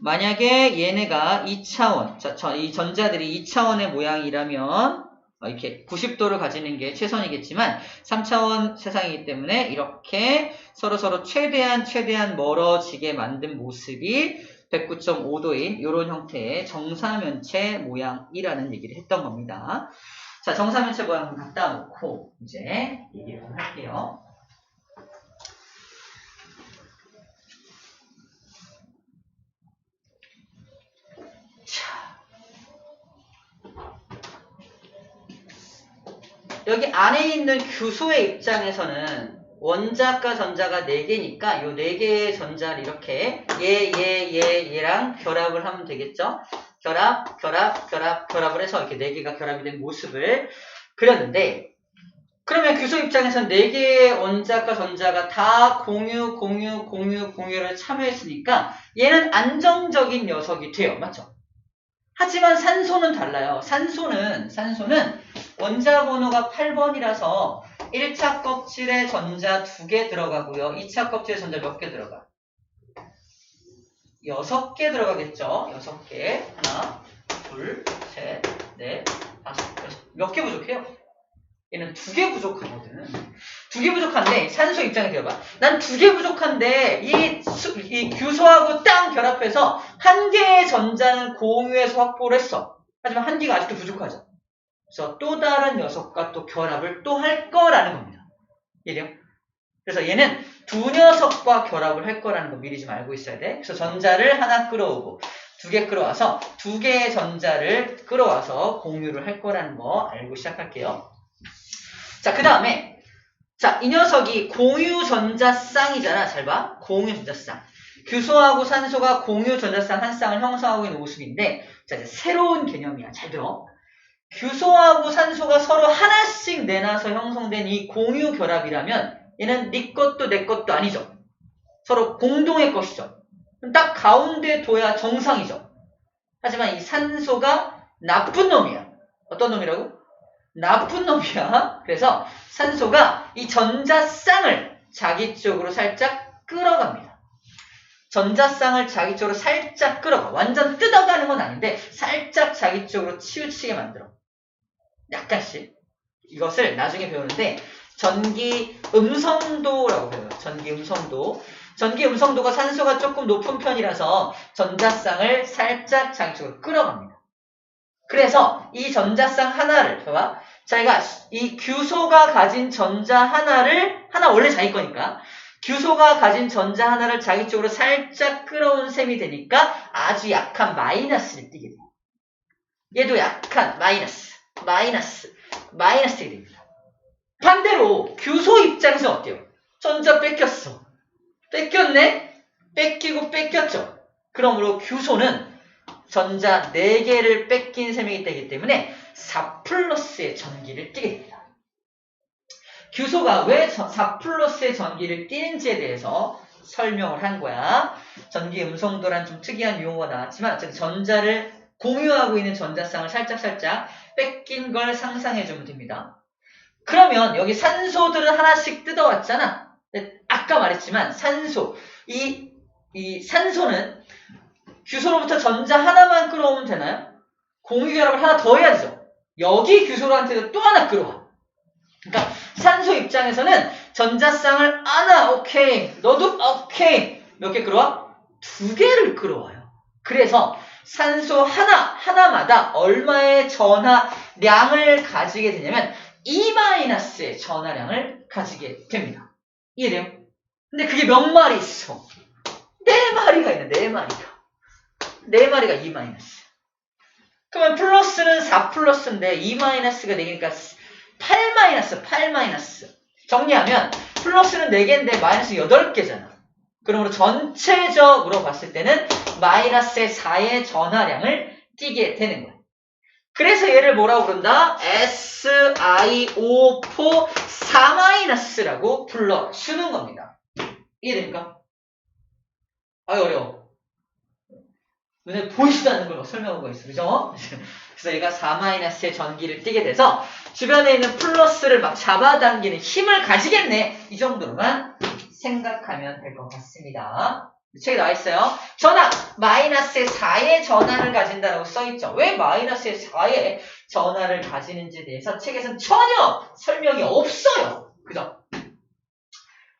만약에 얘네가 2차원, 자, 이 전자들이 2차원의 모양이라면 이렇게 90도를 가지는 게 최선이겠지만 3차원 세상이기 때문에 이렇게 서로 최대한 멀어지게 만든 모습이 109.5도인 이런 형태의 정사면체 모양이라는 얘기를 했던 겁니다. 자, 정사면체 모양을 갖다 놓고 이제 얘기를 좀 할게요. 여기 안에 있는 규소의 입장에서는 원자과 전자가 4개니까 요 4개의 전자를 이렇게 얘랑 결합을 하면 되겠죠? 결합을 해서 이렇게 4개가 결합이 된 모습을 그렸는데, 그러면 규소 입장에서는 4개의 원자과 전자가 다 공유를 참여했으니까 얘는 안정적인 녀석이 돼요. 맞죠? 하지만 산소는 달라요. 산소는 원자 번호가 8번이라서 1차 껍질에 전자 2개 들어가고요. 2차 껍질에 전자 몇 개 들어가? 6개 들어가겠죠? 6개. 하나, 둘, 셋, 넷, 다섯, 여섯. 몇 개 부족해요? 얘는 2개 부족하거든. 2개 부족한데 산소 입장에 들어봐. 난 2개 부족한데 이 규소하고 땅 결합해서 1개의 전자는 공유해서 확보를 했어. 하지만 1개가 아직도 부족하죠. 그래서 또 다른 녀석과 또 결합을 또 할 거라는 겁니다. 이해돼요? 그래서 얘는 2녀석과 결합을 할 거라는 거 미리 좀 알고 있어야 돼. 그래서 전자를 하나 끌어오고 2개 끌어와서 2개의 전자를 끌어와서 공유를 할 거라는 거 알고 시작할게요. 자, 그 다음에 이 녀석이 공유전자쌍이잖아. 잘 봐. 공유전자쌍. 규소하고 산소가 공유전자쌍 한 쌍을 형성하고 있는 모습인데, 자, 이제 새로운 개념이야. 잘 들어. 규소하고 산소가 서로 하나씩 내놔서 형성된 이 공유 결합이라면 얘는 네 것도 내 것도 아니죠. 서로 공동의 것이죠. 딱 가운데 둬야 정상이죠. 하지만 이 산소가 나쁜 놈이야. 어떤 놈이라고? 나쁜 놈이야. 그래서 산소가 이 전자쌍을 자기 쪽으로 살짝 끌어갑니다. 전자쌍을 자기 쪽으로 살짝 끌어가. 완전 뜯어가는 건 아닌데 살짝 자기 쪽으로 치우치게 만들어. 약간씩. 이것을 나중에 배우는데 전기 음성도라고 배워요. 전기 음성도. 전기 음성도가 산소가 조금 높은 편이라서 전자쌍을 살짝 자기 쪽으로 끌어갑니다. 그래서 이 전자쌍 하나를 봐봐. 자기가 이 규소가 가진 전자 하나를 원래 자기 거니까 규소가 가진 전자 하나를 자기 쪽으로 살짝 끌어온 셈이 되니까 아주 약한 마이너스를 띠게 돼요. 얘도 약한 마이너스 띠게 됩니다. 반대로 규소 입장에서 어때요? 전자 뺏겼어. 뺏겼네? 뺏겼죠. 그러므로 규소는 전자 4개를 뺏긴 셈이 되기 때문에 4+의 전기를 띠게 됩니다. 규소가 왜 4+의 전기를 띠는지에 대해서 설명을 한 거야. 전기 음성도란 좀 특이한 용어가 나왔지만 전자를 공유하고 있는 전자쌍을 살짝 뺏긴 걸 상상해주면 됩니다. 그러면 여기 산소들은 하나씩 뜯어왔잖아. 아까 말했지만 산소, 이 산소는 규소로부터 전자 하나만 끌어오면 되나요? 공유결합을 하나 더 해야 되죠. 여기 규소로한테도 또 하나 끌어와. 그러니까 산소 입장에서는 전자쌍을 하나 오케이, 너도 오케이, 몇 개 끌어와? 2개를 끌어와요. 그래서 산소 하나마다 얼마의 전하량을 가지게 되냐면 2-의 전하량을 가지게 됩니다. 이해돼요? 근데 그게 몇 마리 있어? 4마리가 있네. 4마리가 2-. 그러면 플러스는 4 플러스인데 2-가 4개니까 8-. 정리하면 플러스는 4개인데 마이너스 8개잖아. 그러므로 전체적으로 봤을 때는 마이너스의 4의 전하량을 띠게 되는 거야. 그래서 얘를 뭐라고 부른다? SiO4 4-라고 불러주는 겁니다. 이해됩니까? 아유 어려워. 눈에 보이지도 않는 걸 설명하고 있어. 그죠? 그래서 얘가 4-의 전기를 띠게 돼서 주변에 있는 플러스를 막 잡아당기는 힘을 가지겠네. 이 정도로만 생각하면 될 것 같습니다. 책에 나와 있어요. 전하! 마이너스의 4의 전하를 가진다라고 써있죠. 왜 마이너스의 4의 전하를 가지는지에 대해서 책에서는 전혀 설명이 없어요. 그죠?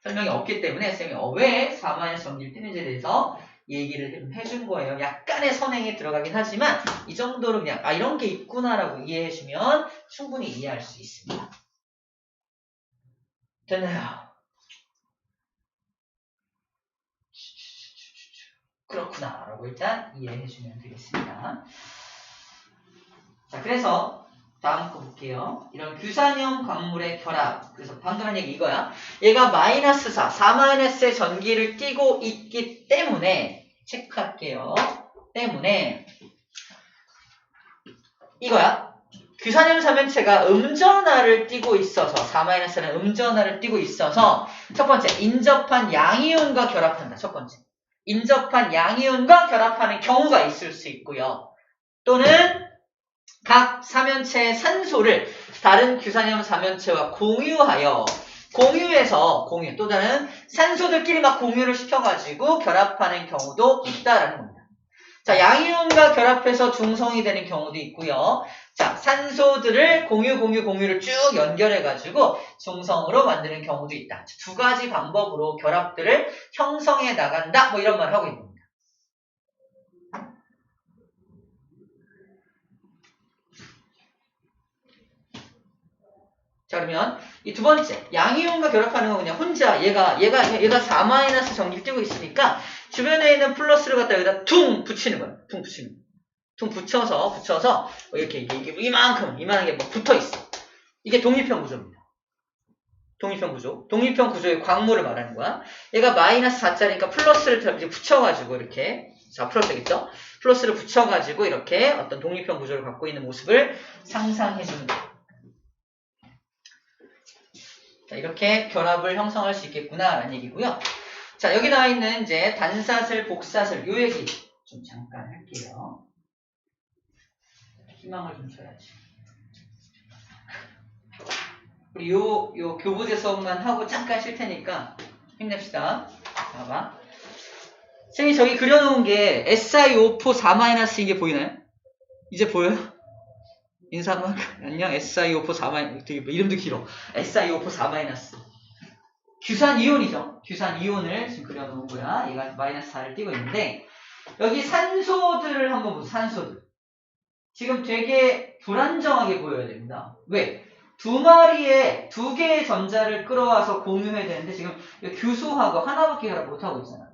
설명이 없기 때문에 쌤이 왜 4-의 전기를 띠는지에 대해서 얘기를 해준 거예요. 약간의 선행에 들어가긴 하지만 이 정도로 그냥 이런 게 있구나라고 이해해주면 충분히 이해할 수 있습니다. 됐나요? 그렇구나 라고 일단 이해해주면 되겠습니다. 자, 그래서 다음 거 볼게요. 이런 규산염 광물의 결합. 그래서 방금 한 얘기 이거야. 얘가 마이너스 4-의 전기를 띠고 있기 때문에 체크할게요. 때문에 이거야. 규산염 삼연체가 음전하를 띠고 있어서 4-는 음전하를 띠고 있어서 첫 번째 인접한 양이온과 결합한다. 첫 번째 인접한 양이온과 결합하는 경우가 있을 수 있고요. 또는 각 삼연체의 산소를 다른 규산염 삼연체와 공유해서 또 다른 산소들끼리 막 공유를 시켜가지고 결합하는 경우도 있다라는 겁니다. 자, 양이온과 결합해서 중성이 되는 경우도 있고요. 자, 산소들을 공유를 쭉 연결해가지고 중성으로 만드는 경우도 있다. 2가지 방법으로 결합들을 형성해 나간다. 뭐 이런 말을 하고 있는 겁니다. 자, 그러면 이 두 번째 양이온과 결합하는 건 그냥 혼자 얘가 4- 전기를 띄고 있으니까 주변에 있는 플러스를 갖다 여기다 퉁 붙이는 거예요. 퉁 붙여서 이렇게 이게 이만한 게 막 붙어 있어. 이게 독립형 구조입니다. 독립형 구조의 광물을 말하는 거야. 얘가 마이너스 4짜리니까 플러스를 이제 붙여가지고 이렇게 자 플러스 되겠죠? 플러스를 붙여가지고 이렇게 어떤 독립형 구조를 갖고 있는 모습을 상상해주는 거예요. 자, 이렇게 결합을 형성할 수 있겠구나라는 얘기고요. 자, 여기 나와 있는 이제 반사슬, 복사슬 요 얘기 좀 잠깐 할게요. 희망을 좀 줘야지. 우리 요 교부제 수업만 하고 잠깐 쉴 테니까 힘냅시다. 봐봐. 선생님이 저기 그려놓은 게 SiO4 4- 이게 보이나요? 이제 보여요? 인사 한번 안녕 SiO4 4- 되게 이름도 길어. SiO4 4- 규산이온이죠. 규산이온을 지금 그려놓은 거야. 얘가 마이너스 4를 띄고 있는데 여기 산소들을 한번 보세요. 산소들. 지금 되게 불안정하게 보여야 됩니다. 왜? 2개의 전자를 끌어와서 공유해야 되는데 지금 규소하고 하나밖에 결합 못하고 있잖아.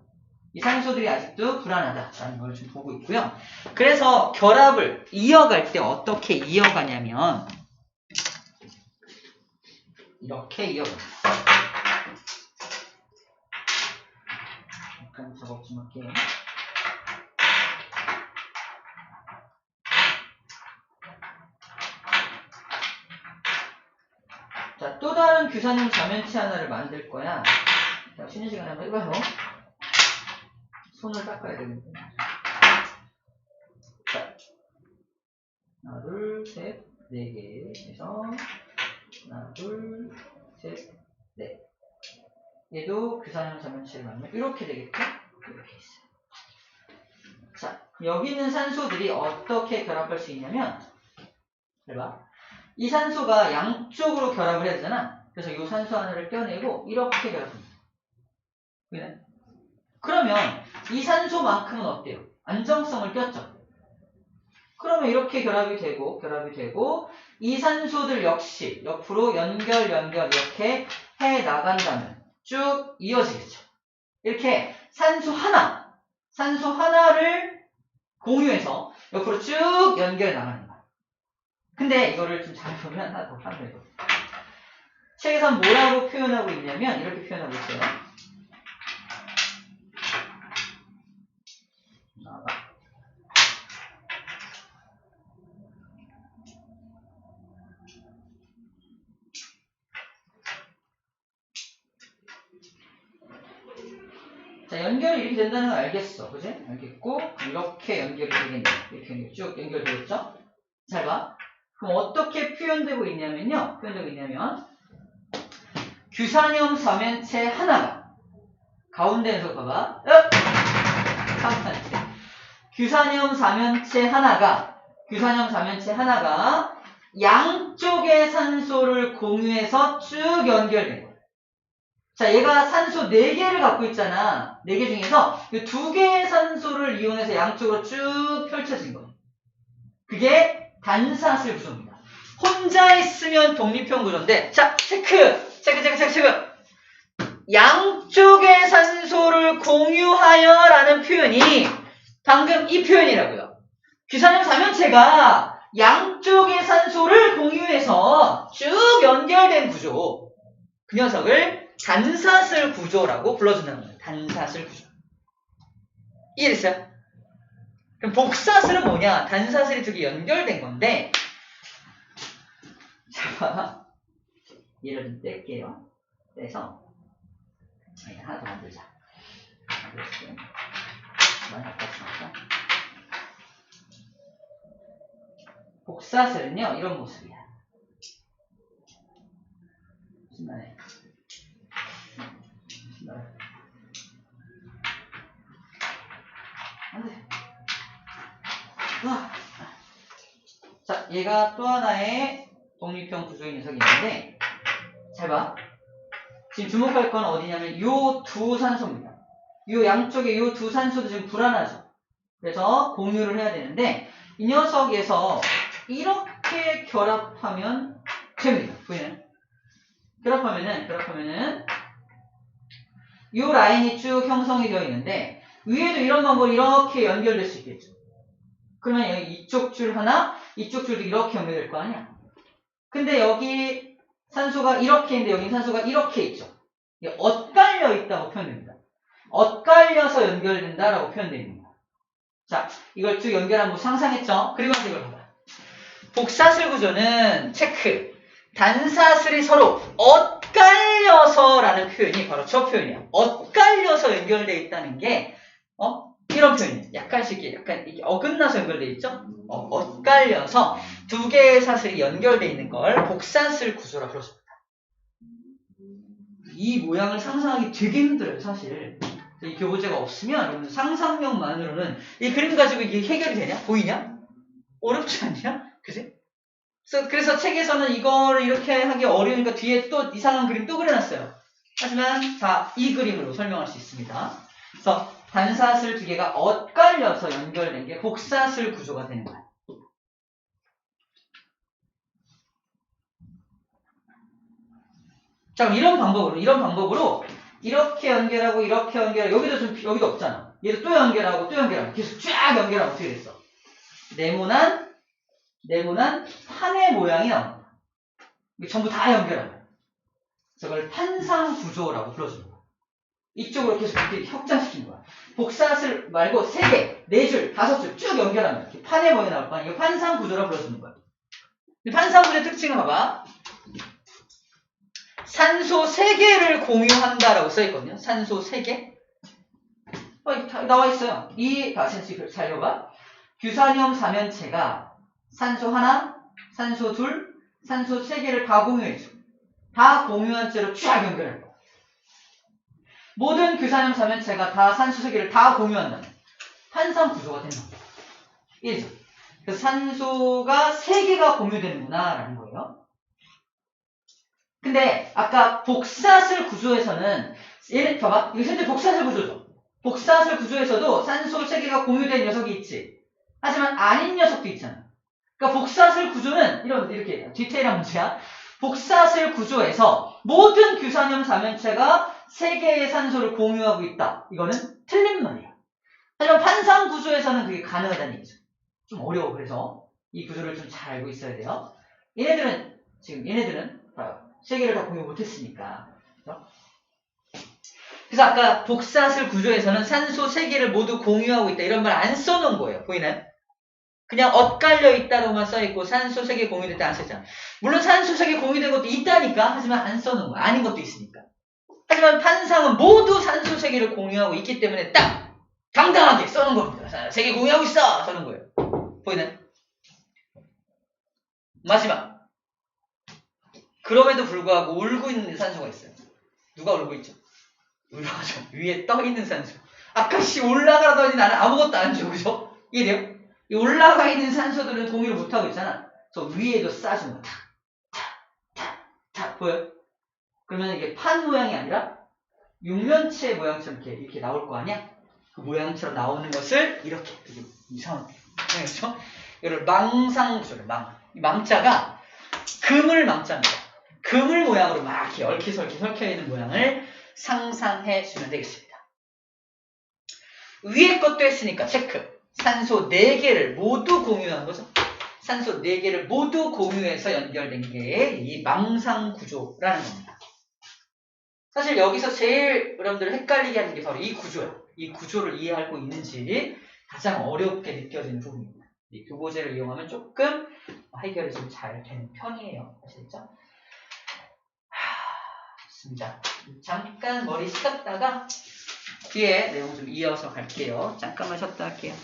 이 산소들이 아직도 불안하다라는 걸 좀 보고 있고요. 그래서 결합을 이어갈 때 어떻게 이어가냐면 이렇게 이어갑니다. 잠깐 작업 좀 할게요. 자, 또 다른 규산염 자면체 하나를 만들 거야. 자, 쉬는 시간에 한번 해봐요. 손을 닦아야 되는데. 자, 하나, 둘, 셋, 4개 해서 하나, 둘, 셋, 넷. 얘도 규산염 자면체를 만들면 이렇게 되겠죠? 이렇게 있어요. 자, 여기 있는 산소들이 어떻게 결합할 수 있냐면, 잘 봐. 이 산소가 양쪽으로 결합을 해야 되잖아. 그래서 이 산소 하나를 떼어내고 이렇게 결합합니다. 그래? 그러면 이 산소만큼은 어때요? 안정성을 꼈죠. 그러면 이렇게 결합이 되고 이 산소들 역시 옆으로 연결 이렇게 해 나간다면 쭉 이어지겠죠. 이렇게 산소 하나를 공유해서 옆으로 쭉 연결해 나가는 거야. 근데 이거를 좀 잘 보면 하나 더 하면 돼요. 책에서 뭐라고 표현하고 있냐면 이렇게 표현하고 있어요. 자, 연결이 이렇게 된다는 걸 알겠어. 그지? 알겠고, 이렇게 연결이 되겠네. 이렇게 쭉 연결되겠죠? 잘 봐. 그럼 어떻게 표현되고 있냐면요. 규산염 삼연체 하나가, 가운데에서 봐봐. 규산염 삼연체 하나가 양쪽의 산소를 공유해서 쭉 연결된 거야. 자, 얘가 산소 4개를 갖고 있잖아. 4개 중에서 이 2개의 산소를 이용해서 양쪽으로 쭉 펼쳐진 거예요. 그게 단사슬 구조입니다. 혼자 있으면 독립형 구조인데, 자, 체크! 양쪽의 산소를 공유하여 라는 표현이 방금 이 표현이라고요. 규산염 삼연체가 양쪽의 산소를 공유해서 쭉 연결된 구조. 그 녀석을 단사슬 구조라고 불러준다는 거예요. 단사슬 구조. 이해됐어요? 그럼 복사슬은 뭐냐? 단사슬이 2개 연결된 건데, 자, 얘를 좀 뗄게요. 떼서 하나 더 만들자. 많이 바꿨으니까. 복사슬은요, 이런 모습이야. 신나네. 안돼. 자, 얘가 또 하나의 독립형 구조의 녀석이 있는데, 잘 봐. 지금 주목할 건 어디냐면 요 2 산소입니다. 요 양쪽에 요 2 산소도 지금 불안하죠. 그래서 공유를 해야 되는데 이 녀석에서 이렇게 결합하면 됩니다. 보이나요? 결합하면은 요 라인이 쭉 형성이 되어 있는데 위에도 이런 방법으로 이렇게 연결될 수 있겠죠. 그러면 여기 이쪽 줄 하나, 이쪽 줄도 이렇게 연결될 거 아니야. 근데 여기 산소가 이렇게 있는데 여기 산소가 이렇게 있죠. 이게 엇갈려 있다고 표현됩니다. 엇갈려서 연결된다라고 표현됩니다. 자, 이걸 쭉 연결한 거 상상했죠? 그리고 이걸 봐봐. 복사슬 구조는 체크. 단사슬이 서로 엇갈려서라는 표현이 바로 저 표현이야. 엇갈려서 연결되어 있다는 게 이런 표현이에요. 약간씩 약간 이게 어긋나서 연결되어 있죠? 엇갈려서 2개의 사슬이 연결되어 있는 걸 복사슬 구조라고 불렀습니다. 이 모양을 상상하기 되게 힘들어요, 사실. 이 교보제가 없으면 여러분 상상력만으로는 이 그림 가지고 이게 해결이 되냐? 보이냐? 어렵지 않냐? 그지? 그래서 책에서는 이거를 이렇게 하기 어려우니까 뒤에 또 이상한 그림 또 그려놨어요. 하지만 다 이 그림으로 설명할 수 있습니다. 그래서 단사슬 2개가 엇갈려서 연결된 게 복사슬 구조가 되는 거예요. 자, 그럼 이런 방법으로 이렇게 연결하고 이렇게 연결하고 여기도 없잖아. 얘도 또 연결하고 계속 쫙 연결하면 어떻게 됐어? 네모난 판의 모양이 나옵니다. 이게 전부 다 연결하면 저걸 판상 구조라고 불러줍니다. 이쪽으로 계속 이렇게 확장시킨 거야. 복사슬 말고 3개, 4줄, 5줄 쭉 연결하면 이렇게 판의 모양이 나올 거 아니야. 이거 판상 구조라고 불러주는 거야. 이 판상 구조의 특징을 봐봐. 산소 3개를 공유한다라고 써있거든요. 산소 3개. 나와 있어요. 선생님 살려봐. 규산염 삼연체가 산소 하나, 산소 둘, 산소 3개를 다 공유해줘. 다 공유한 채로 쫙 연결할 거야. 모든 규산염 삼연체가 다 산소 3개를 다 공유한다면 판상 구조가 된다. 1죠. 그래서 산소가 3개가 공유되는구나 라는 거예요. 근데 아까 복사슬 구조에서는 봐봐. 이거 현재 복사슬 구조죠. 복사슬 구조에서도 산소 3개가 공유된 녀석이 있지. 하지만 아닌 녀석도 있잖아. 그러니까 복사슬 구조는 이렇게 디테일한 문제야. 복사슬 구조에서 모든 규산염 사면체가 3개의 산소를 공유하고 있다. 이거는 틀린 말이야. 하지만 판상 구조에서는 그게 가능하다는 얘기죠. 좀 어려워. 그래서 이 구조를 좀 잘 알고 있어야 돼요. 얘네들은 3개를 다 공유 못했으니까. 그래서 아까 복사슬 구조에서는 산소 3개를 모두 공유하고 있다. 이런 말 안 써놓은 거예요. 보이나요? 그냥 엇갈려 있다로만 써있고 산소 3개 공유됐다 안 써있잖아. 물론 산소 3개 공유된 것도 있다니까. 하지만 안 써놓은 거야. 아닌 것도 있으니까. 하지만 판상은 모두 산소 3개를 공유하고 있기 때문에 딱 당당하게 써놓은 겁니다. 3개 공유하고 있어! 써놓은 거예요. 보이나요? 마지막. 그럼에도 불구하고 울고 있는 산소가 있어요. 누가 울고 있죠? 울어가죠. 위에 떠 있는 산소. 아까 올라가더니 나는 아무것도 안 줘. 그죠? 이해돼요? 이 올라가 있는 산소들은 동의를 못하고 있잖아. 저 위에도 쏴주는 거. 탁. 보여요? 그러면 이게 판 모양이 아니라 육면체 모양처럼 이렇게 나올 거 아니야? 그 모양처럼 나오는 것을 이렇게 이상하게. 그렇죠? 이걸 망상구조를 이 망자가 그물 망자입니다. 그물 모양으로 막 이렇게 얽히설키 설켜 있는 모양을 상상해 주면 되겠습니다. 위에 것도 했으니까 체크. 산소 4개를 모두 공유한 거죠. 산소 4개를 모두 공유해서 연결된 게 이 망상구조라는 겁니다. 사실 여기서 제일 여러분들 헷갈리게 하는 게 바로 이 구조예요. 이 구조를 이해하고 있는지 가장 어렵게 느껴지는 부분입니다. 이 교보제를 이용하면 조금 해결이 좀 잘 되는 편이에요. 아시겠죠? 좋습니다. 잠깐 머리 식혔다가 뒤에 내용 좀 이어서 갈게요. 잠깐만 쉬었다 할게요.